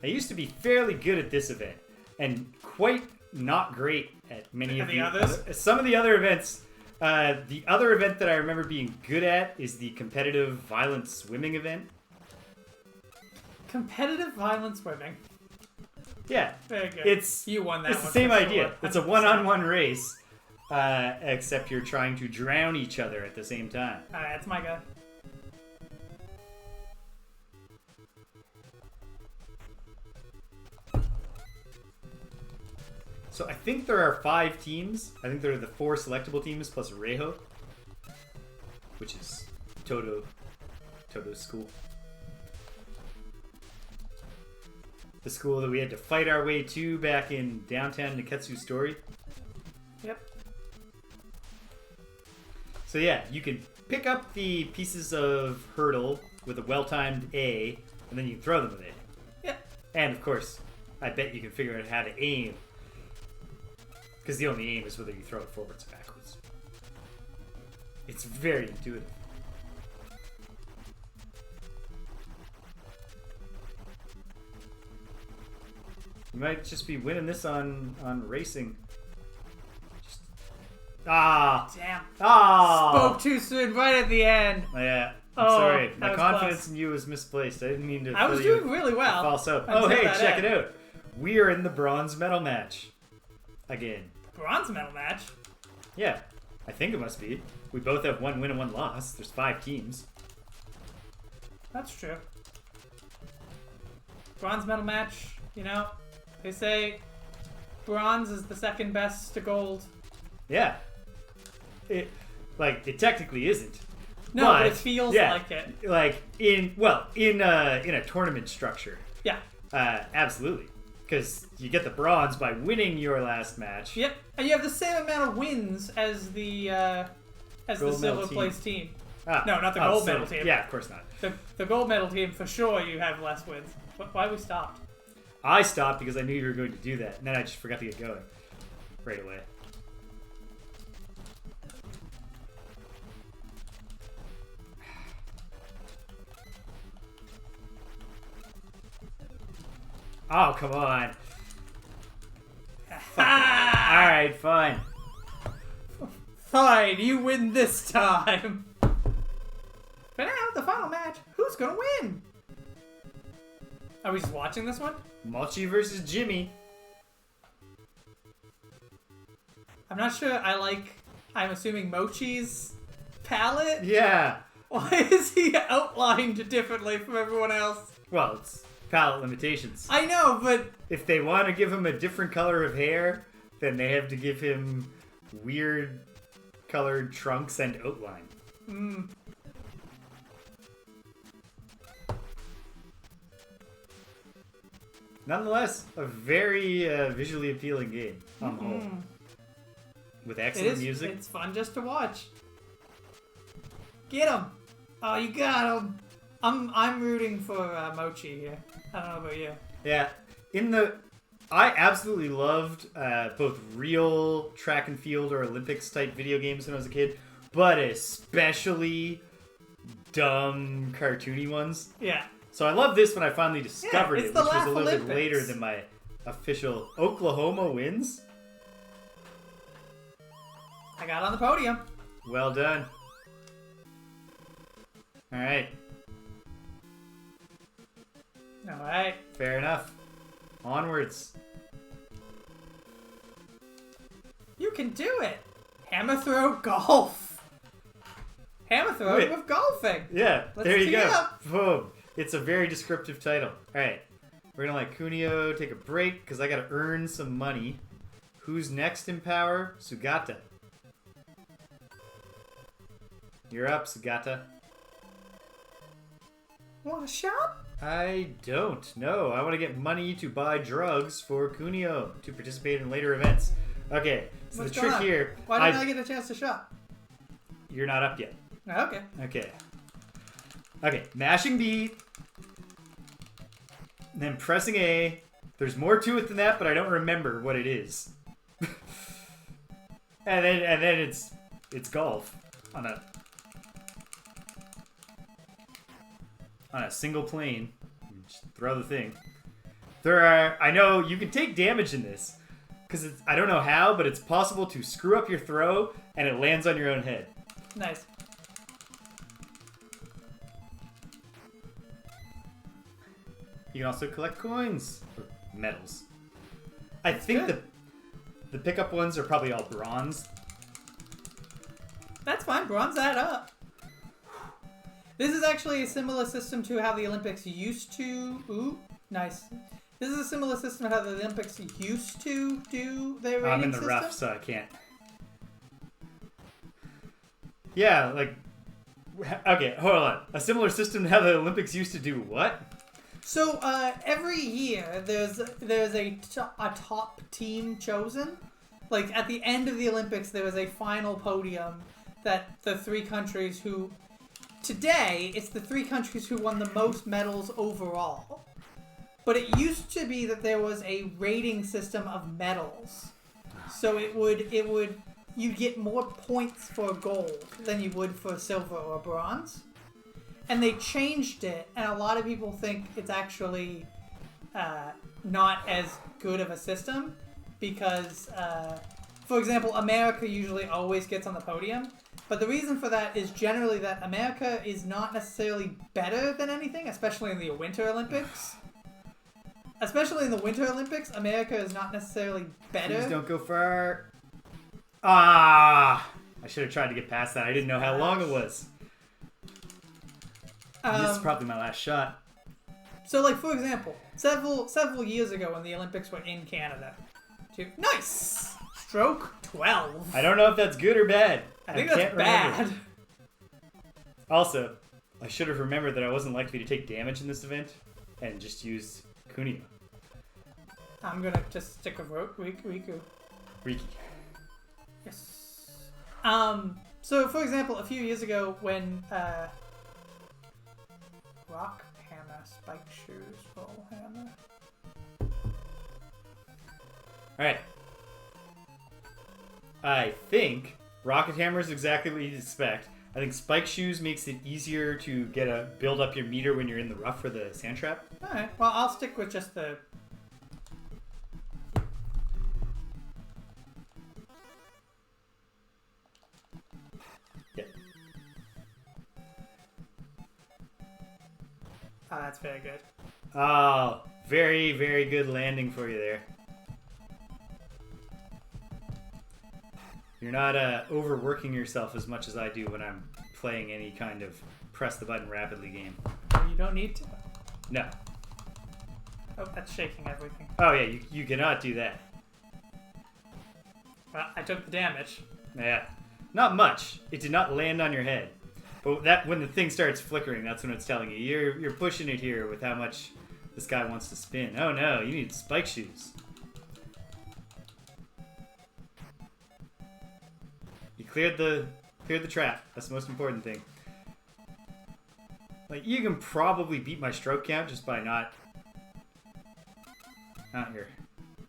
I used to be fairly good at this event, and quite not great at many of the others. Some of the other events. The other event that I remember being good at is the competitive violent swimming event. Competitive violent swimming. Yeah. Very good. You won that. It's the same idea. It's a one-on-one race, except you're trying to drown each other at the same time. Alright, that's my guy. So I think there are 5 teams. I think there are the 4 selectable teams plus Reiho, which is Toto's school. The school that we had to fight our way to back in downtown Nekketsu Story. Yep. So yeah, you can pick up the pieces of hurdle with a well-timed A, and then you can throw them with it. Yep. And of course, I bet you can figure out how to aim. Because the only aim is whether you throw it forwards or backwards. It's very intuitive. You might just be winning this on racing. Damn. Spoke too soon right at the end. Yeah. I'm sorry. My confidence close. in you was misplaced. I didn't mean to. I was doing really well. False hope. Oh, hey, check it out. We are in the bronze medal match. Again. Bronze medal match? Yeah. I think it must be. We both have 1 win and 1 loss. There's 5 teams. That's true. Bronze medal match, they say bronze is the second best to gold. Yeah. It technically isn't. No, but it feels like it. Like in a tournament structure. Yeah. Absolutely. Because you get the bronze by winning your last match. Yep, and you have the same amount of wins as the silver place team. No, not the gold medal team. Yeah, of course not. The gold medal team, for sure, you have less wins. Why we stopped? I stopped because I knew you were going to do that, and then I just forgot to get going right away. Oh, come on. Alright, fine. Fine, you win this time. But now, the final match, who's gonna win? Are we just watching this one? Mochi versus Jimmy. I'm not sure I'm assuming Mochi's palette? Yeah. Why is he outlined differently from everyone else? Well, it's palette limitations. I know, but... If they want to give him a different color of hair, then they have to give him weird colored trunks and outline. Nonetheless, a very visually appealing game on the whole. With excellent music. It's fun just to watch. Get him! Oh, you got him! I'm rooting for Mochi here. I don't know about you. Yeah. I absolutely loved both real track and field or Olympics type video games when I was a kid, but especially dumb cartoony ones. Yeah. So I love this when I finally discovered it, which was a little Olympics. bit later than my official Oklahoma wins. I got on the podium. Well done. Alright. Alright. Fair enough. Onwards. You can do it! Hammer throw golf! Hammer throw with golfing! Yeah, Let's there you tee go. up. Boom. It's a very descriptive title. Alright. We're gonna let Kunio take a break because I gotta earn some money. Who's next in power? Sugata. You're up, Sugata. Want a shop? I don't. No, I want to get money to buy drugs for Kunio to participate in later events. Okay, so What's the going trick on? here... Why didn't I get a chance to shop? You're not up yet. Okay. Okay. Okay, mashing B. Then pressing A. There's more to it than that, but I don't remember what it is. and then it's golf on a single plane. You just throw the thing. I know you can take damage in this because I don't know how, but it's possible to screw up your throw and it lands on your own head. Nice. You can also collect coins or medals. I think the pickup ones are probably all bronze. That's fine. Bronze that up. This is actually a similar system to how the Olympics used to... Ooh, nice. This is a similar system to how the Olympics used to do their rating I'm in the system. rough, so I can't. Yeah, like... Okay, hold on. A similar system to how the Olympics used to do what? So, every year, there's a top team chosen. Like, at the end of the Olympics, there was a final podium that the three countries who... Today, it's the three countries who won the most medals overall. But it used to be that there was a rating system of medals. So you'd get more points for gold than you would for silver or bronze. And they changed it, and a lot of people think it's actually not as good of a system because, for example, America usually always gets on the podium. But the reason for that is generally that America is not necessarily better than anything, especially in the Winter Olympics. Especially in the Winter Olympics, America is not necessarily better. Please don't go far. Ah! I should have tried to get past that. I didn't know how long it was. This is probably my last shot. So, like, for example, several years ago when the Olympics were in Canada. Nice! Stroke 12. I don't know if that's good or bad. I think that's bad. Also, I should have remembered that I wasn't likely to take damage in this event and just use Kunio. I'm gonna just stick with Riku. Riki. Yes. So, for example, a few years ago when rock hammer, spike shoes, roll hammer. Alright. I think rocket hammer is exactly what you'd expect. I think spike shoes makes it easier to build up your meter when you're in the rough for the sand trap. Alright, well, I'll stick with just the... Yeah. Oh, that's very good. Oh, very, very good landing for you there. You're not overworking yourself as much as I do when I'm playing any kind of press the button rapidly game. You don't need to. No. Oh, that's shaking everything. Oh yeah, you cannot do that. Well, I took the damage. Yeah. Not much. It did not land on your head. But that when the thing starts flickering, that's when it's telling you. You're pushing it here with how much this guy wants to spin. Oh no, you need spike shoes. You cleared the trap. That's the most important thing. Like, you can probably beat my stroke count just by not here.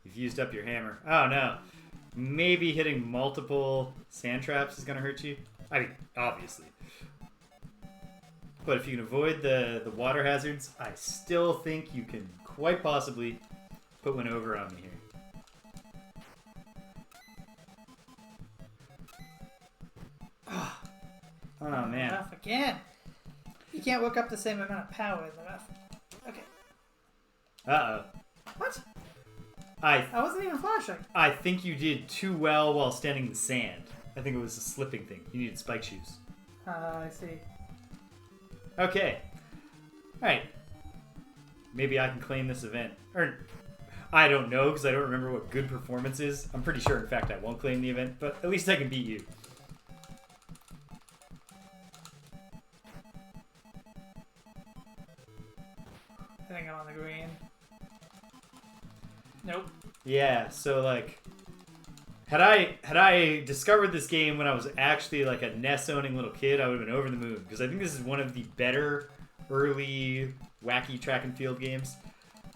You've used up your hammer. Oh no. Maybe hitting multiple sand traps is gonna hurt you. I mean, obviously. But if you can avoid the water hazards, I still think you can quite possibly put one over on me here. Oh man. Rough again. You can't work up the same amount of power in the rough. Okay. Uh-oh. What? I wasn't even flashing. I think you did too well while standing in the sand. I think it was a slipping thing. You needed spike shoes. I see. Okay. Alright. Maybe I can claim this event. Or, I don't know, because I don't remember what good performance is. I'm pretty sure, in fact, I won't claim the event, but at least I can beat you. on the green. Nope. Yeah, so like, had I discovered this game when I was actually like a NES owning little kid, I would have been over the moon, because I think this is one of the better early wacky track and field games.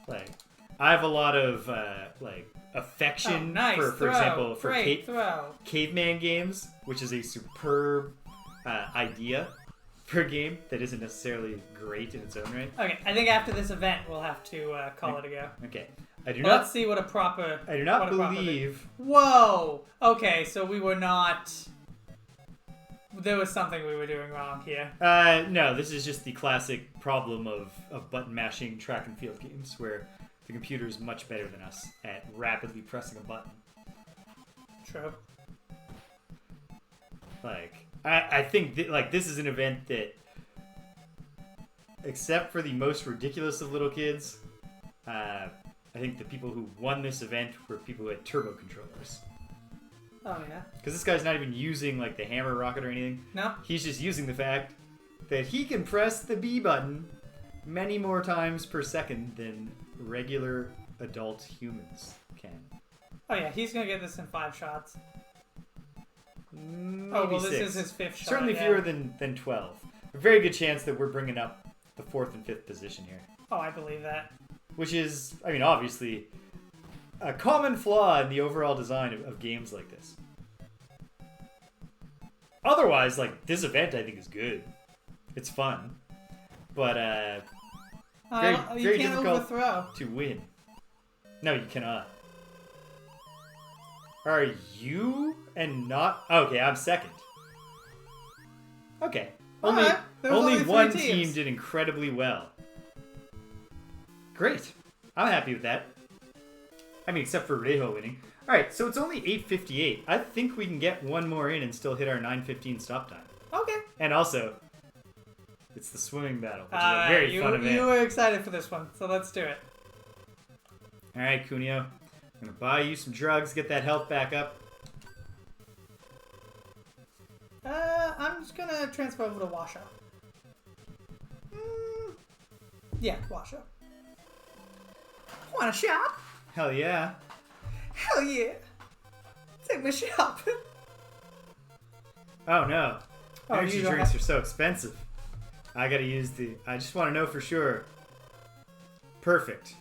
Like, I have a lot of like affection for example, for caveman games, which is a superb idea for a game that isn't necessarily great in its own right. Okay, I think after this event we'll have to call it a go. Okay. Let's see what a proper... I do not believe... Whoa! Okay, so we were not... There was something we were doing wrong here. No, this is just the classic problem of button mashing track and field games, where the computer is much better than us at rapidly pressing a button. True. Like, I think like this is an event that, except for the most ridiculous of little kids, I think the people who won this event were people who had turbo controllers. Oh, yeah? Because this guy's not even using, like, the hammer rocket or anything. No. He's just using the fact that he can press the B button many more times per second than regular adult humans can. Oh, yeah, he's going to get this in 5 shots. Maybe well, 6. this is his 5th shot. Certainly fewer than 12. A very good chance that we're bringing up the 4th and 5th position here. Oh, I believe that. Which is, I mean, obviously, a common flaw in the overall design of games like this. Otherwise, like, this event I think is good. It's fun. But, very difficult to win. No, you cannot. Are you and not... Okay, I'm second. Okay. Only one team did incredibly well. Great. I'm happy with that. I mean, except for Reho winning. Alright, so it's only 8:58. I think we can get one more in and still hit our 9:15 stop time. Okay. And also, it's the swimming battle, which is a very fun event. You were excited for this one, so let's do it. Alright, Kunio. I'm going to buy you some drugs, get that health back up. I'm just going to transfer over to Washoe. Yeah, Washoe. Want a shop? Hell yeah. Hell yeah. Take me shopping. Oh no. Energy drinks are so expensive. I gotta use the... I just want to know for sure. Perfect.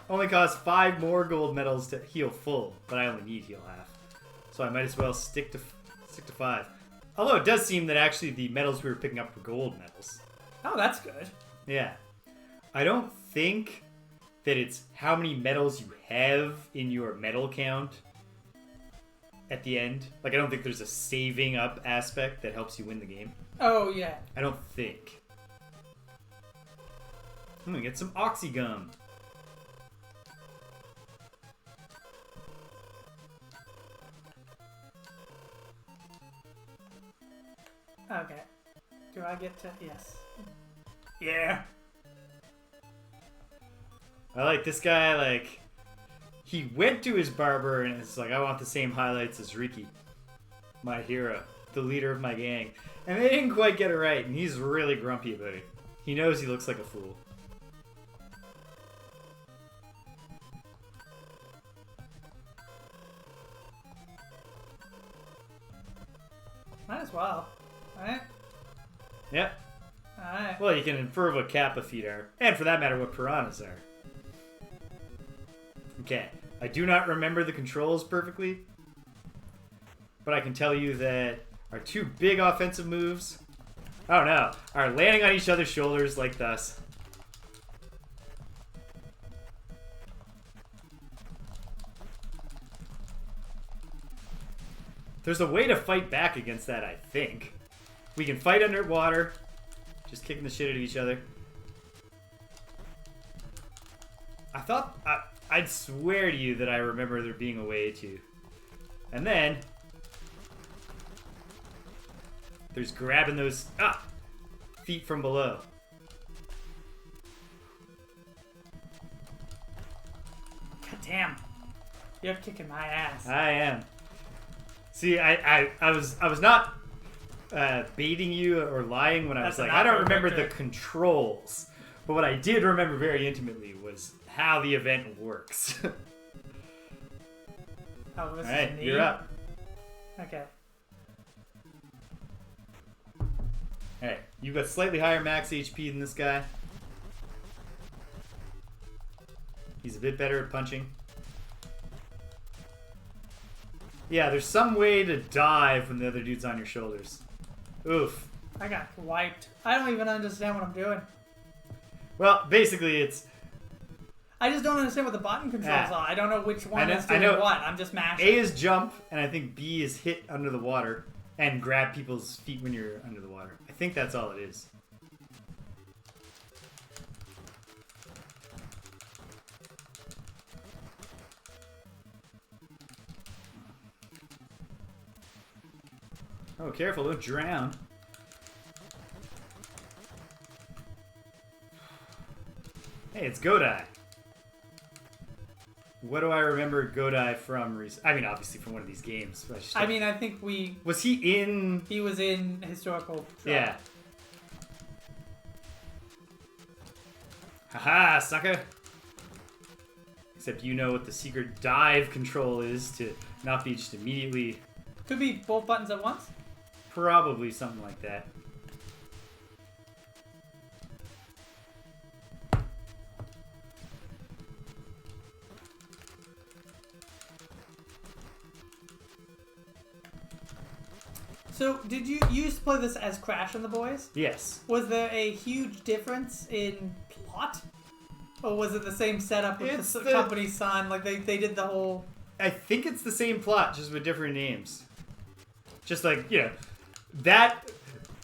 Only costs 5 more gold medals to heal full, but I only need heal half. So I might as well stick to 5. Although it does seem that actually the medals we were picking up were gold medals. Oh, that's good. Yeah. I don't think that it's how many medals you have in your medal count at the end. Like, I don't think there's a saving up aspect that helps you win the game. Oh, yeah. I don't think. I'm gonna get some Oxygum. Okay. Do I get to... Yes. Yeah. I like this guy, like, he went to his barber and it's like, I want the same highlights as Riki, my hero, the leader of my gang. And they didn't quite get it right, and he's really grumpy about it. He knows he looks like a fool. Might as well, right? Yep. Alright. Well, you can infer what Kappa feet are, and for that matter, what piranhas are. Okay, I do not remember the controls perfectly, but I can tell you that our 2 big offensive moves, oh no, are landing on each other's shoulders like thus. There's a way to fight back against that, I think. We can fight underwater, just kicking the shit out of each other. I thought... I'd swear to you that I remember there being a way to. And then there's grabbing those feet from below. God damn. You're kicking my ass. I am. See, I was not baiting you or lying when I was like, I don't remember the controls. But what I did remember very intimately was how the event works. Oh, this Alright, is neat. you're up. Okay. Alright, you've got slightly higher max HP than this guy. He's a bit better at punching. Yeah, there's some way to dive when the other dude's on your shoulders. Oof. I got wiped. I don't even understand what I'm doing. Well, basically it's... I just don't understand what the button controls are. I don't know which one is doing what. I'm just mashing. A is jump, and I think B is hit under the water and grab people's feet when you're under the water. I think that's all it is. Oh, careful, don't drown. Hey, it's Godai. What do I remember Godai from? I mean, obviously from one of these games. But I mean, I think we... Was he in... He was in historical drama. Yeah. Haha, sucker! Except you know what the secret dive control is to not be just immediately... Could be both buttons at once? Probably something like that. So, did you used to play this as Crash and the Boys? Yes. Was there a huge difference in plot? Or was it the same setup with the company's son? Like, they did the whole... I think it's the same plot, just with different names. Just like, you know, that...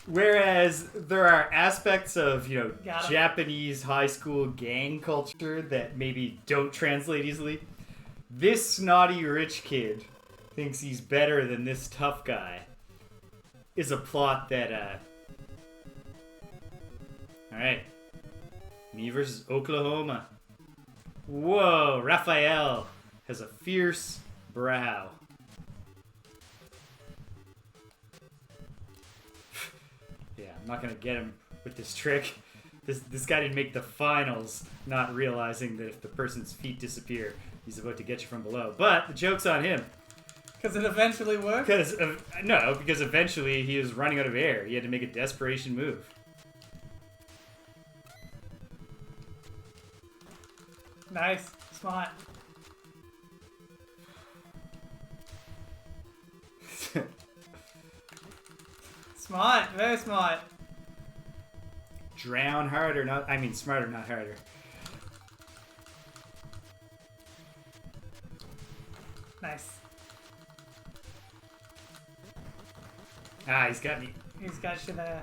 Whereas there are aspects of, you know, Japanese high school gang culture that maybe don't translate easily. This snotty rich kid thinks he's better than this tough guy. Is a plot that, Alright. Me versus Oklahoma. Whoa, Raphael has a fierce brow. Yeah, I'm not gonna get him with this trick. This guy didn't make the finals, not realizing that if the person's feet disappear, he's about to get you from below. But the joke's on him. Because it eventually worked? Because eventually he was running out of air. He had to make a desperation move. Nice. Smart. Smart. Very smart. Drown harder, smarter, not harder. Nice. Ah, he's got me. He's got you there.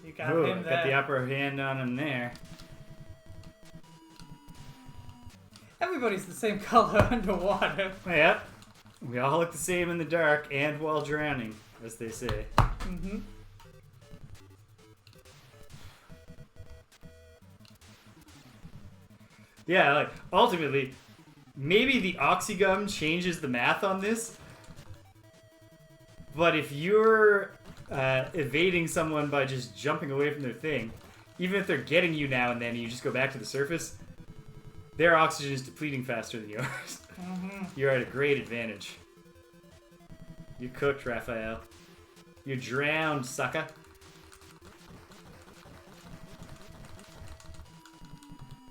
You got him there. Got the upper hand on him there. Everybody's the same color underwater. Yep. We all look the same in the dark and while drowning, as they say. Mm-hmm. Yeah, like, ultimately, maybe the oxygum changes the math on this, but if you're evading someone by just jumping away from their thing, even if they're getting you now and then and you just go back to the surface, their oxygen is depleting faster than yours. Mm-hmm. You're at a great advantage. You cooked, Raphael. You drowned, sucker.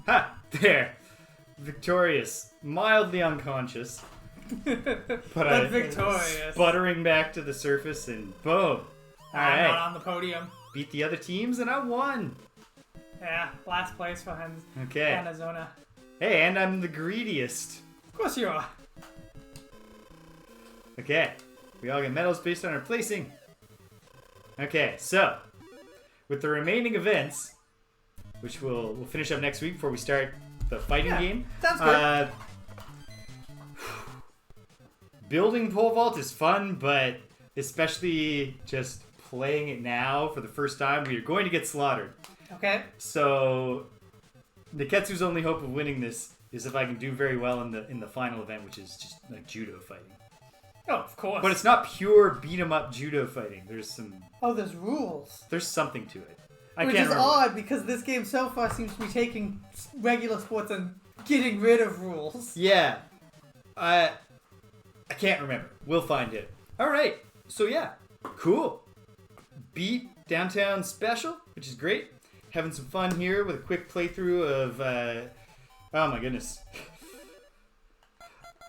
Ha! There. Victorious. Mildly unconscious. but victorious. Sputtering back to the surface and boom. I'm not on the podium. Beat the other teams and I won. Yeah, last place for him. Okay. Arizona. Hey, and I'm the greediest. Of course you are. Okay. We all get medals based on our placing. Okay, so with the remaining events, which we'll finish up next week before we start the fighting game. Sounds good. Building pole vault is fun, but especially just playing it now for the first time, we are going to get slaughtered. Okay. So Nekketsu's only hope of winning this is if I can do very well in the final event, which is just like judo fighting. Oh, of course. But it's not pure beat-em-up judo fighting. There's rules. There's something to it. Which is odd because this game so far seems to be taking regular sports and getting rid of rules. Yeah. I can't remember. We'll find it. Alright. So yeah. Cool. Beat Downtown Special, which is great. Having some fun here with a quick playthrough of... oh my goodness.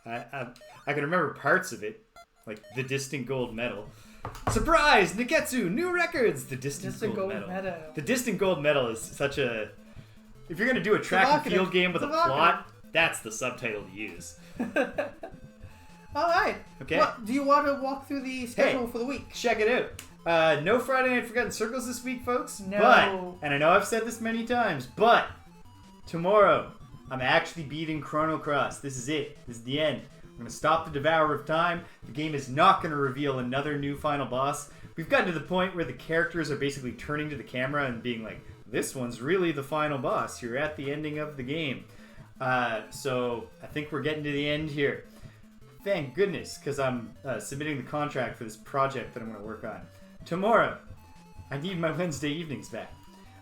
I can remember parts of it. Like the Distant Gold Medal. Surprise! Nekketsu New Records! The Distant Gold Medal. The Distant Gold Medal is such a... If you're going to do a track and field game with a plot, that's the subtitle to use. Alright. Okay. Well, do you want to walk through the schedule for the week? Check it out. No Friday Night Forgotten Circles this week, folks. No. But, and I know I've said this many times, but tomorrow I'm actually beating Chrono Cross. This is it. This is the end. I'm going to stop the Devourer of Time. The game is not going to reveal another new final boss. We've gotten to the point where the characters are basically turning to the camera and being like, this one's really the final boss. You're at the ending of the game. So I think we're getting to the end here. Thank goodness, because I'm submitting the contract for this project that I'm going to work on. Tomorrow, I need my Wednesday evenings back.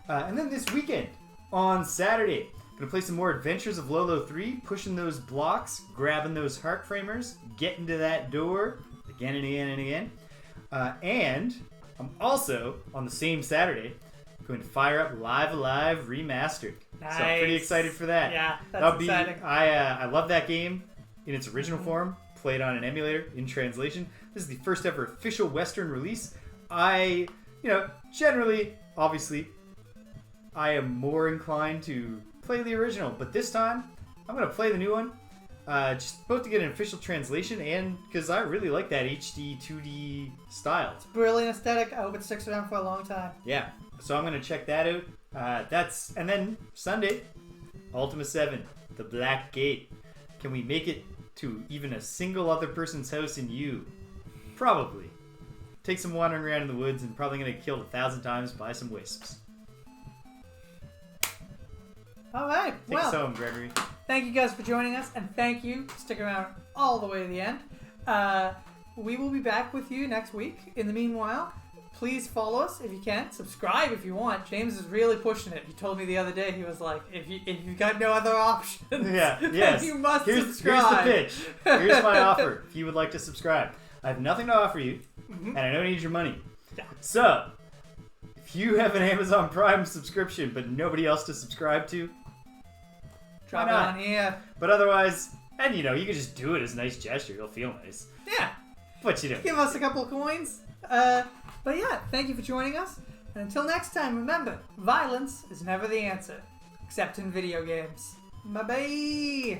And then this weekend, on Saturday, going to play some more Adventures of Lolo 3, pushing those blocks, grabbing those heart framers, getting to that door again and again and again. And I'm also, on the same Saturday, going to fire up Live Alive Remastered. Nice. So I'm pretty excited for that. Yeah, that's exciting. I love that game in its original form, played on an emulator in translation. This is the first ever official Western release. Generally, obviously, I am more inclined to play the original, but this time I'm going to play the new one. Just both to get an official translation and because I really like that HD 2D style. It's brilliant aesthetic. I hope it sticks around for a long time. Yeah, so I'm going to check that out. And then Sunday, Ultima 7, The Black Gate. Can we make it to even a single other person's house in you? Probably. Take some wandering around in the woods and probably going to get killed 1,000 times by some wisps. All right. Take us home, Gregory. Thank you guys for joining us, and thank you for sticking around all the way to the end. We will be back with you next week. In the meanwhile, please follow us if you can. Subscribe if you want. James is really pushing it. He told me the other day, he was like, if you've got no other options, then you must subscribe. Here's the pitch. Here's my offer. If you would like to subscribe. I have nothing to offer you, and I don't need your money. Yeah. So, if you have an Amazon Prime subscription but nobody else to subscribe to, drop it on here. But otherwise, and you can just do it as a nice gesture. It'll feel nice. Yeah. But give us a couple of coins. But yeah, thank you for joining us. And until next time, remember, violence is never the answer, except in video games. Bye-bye.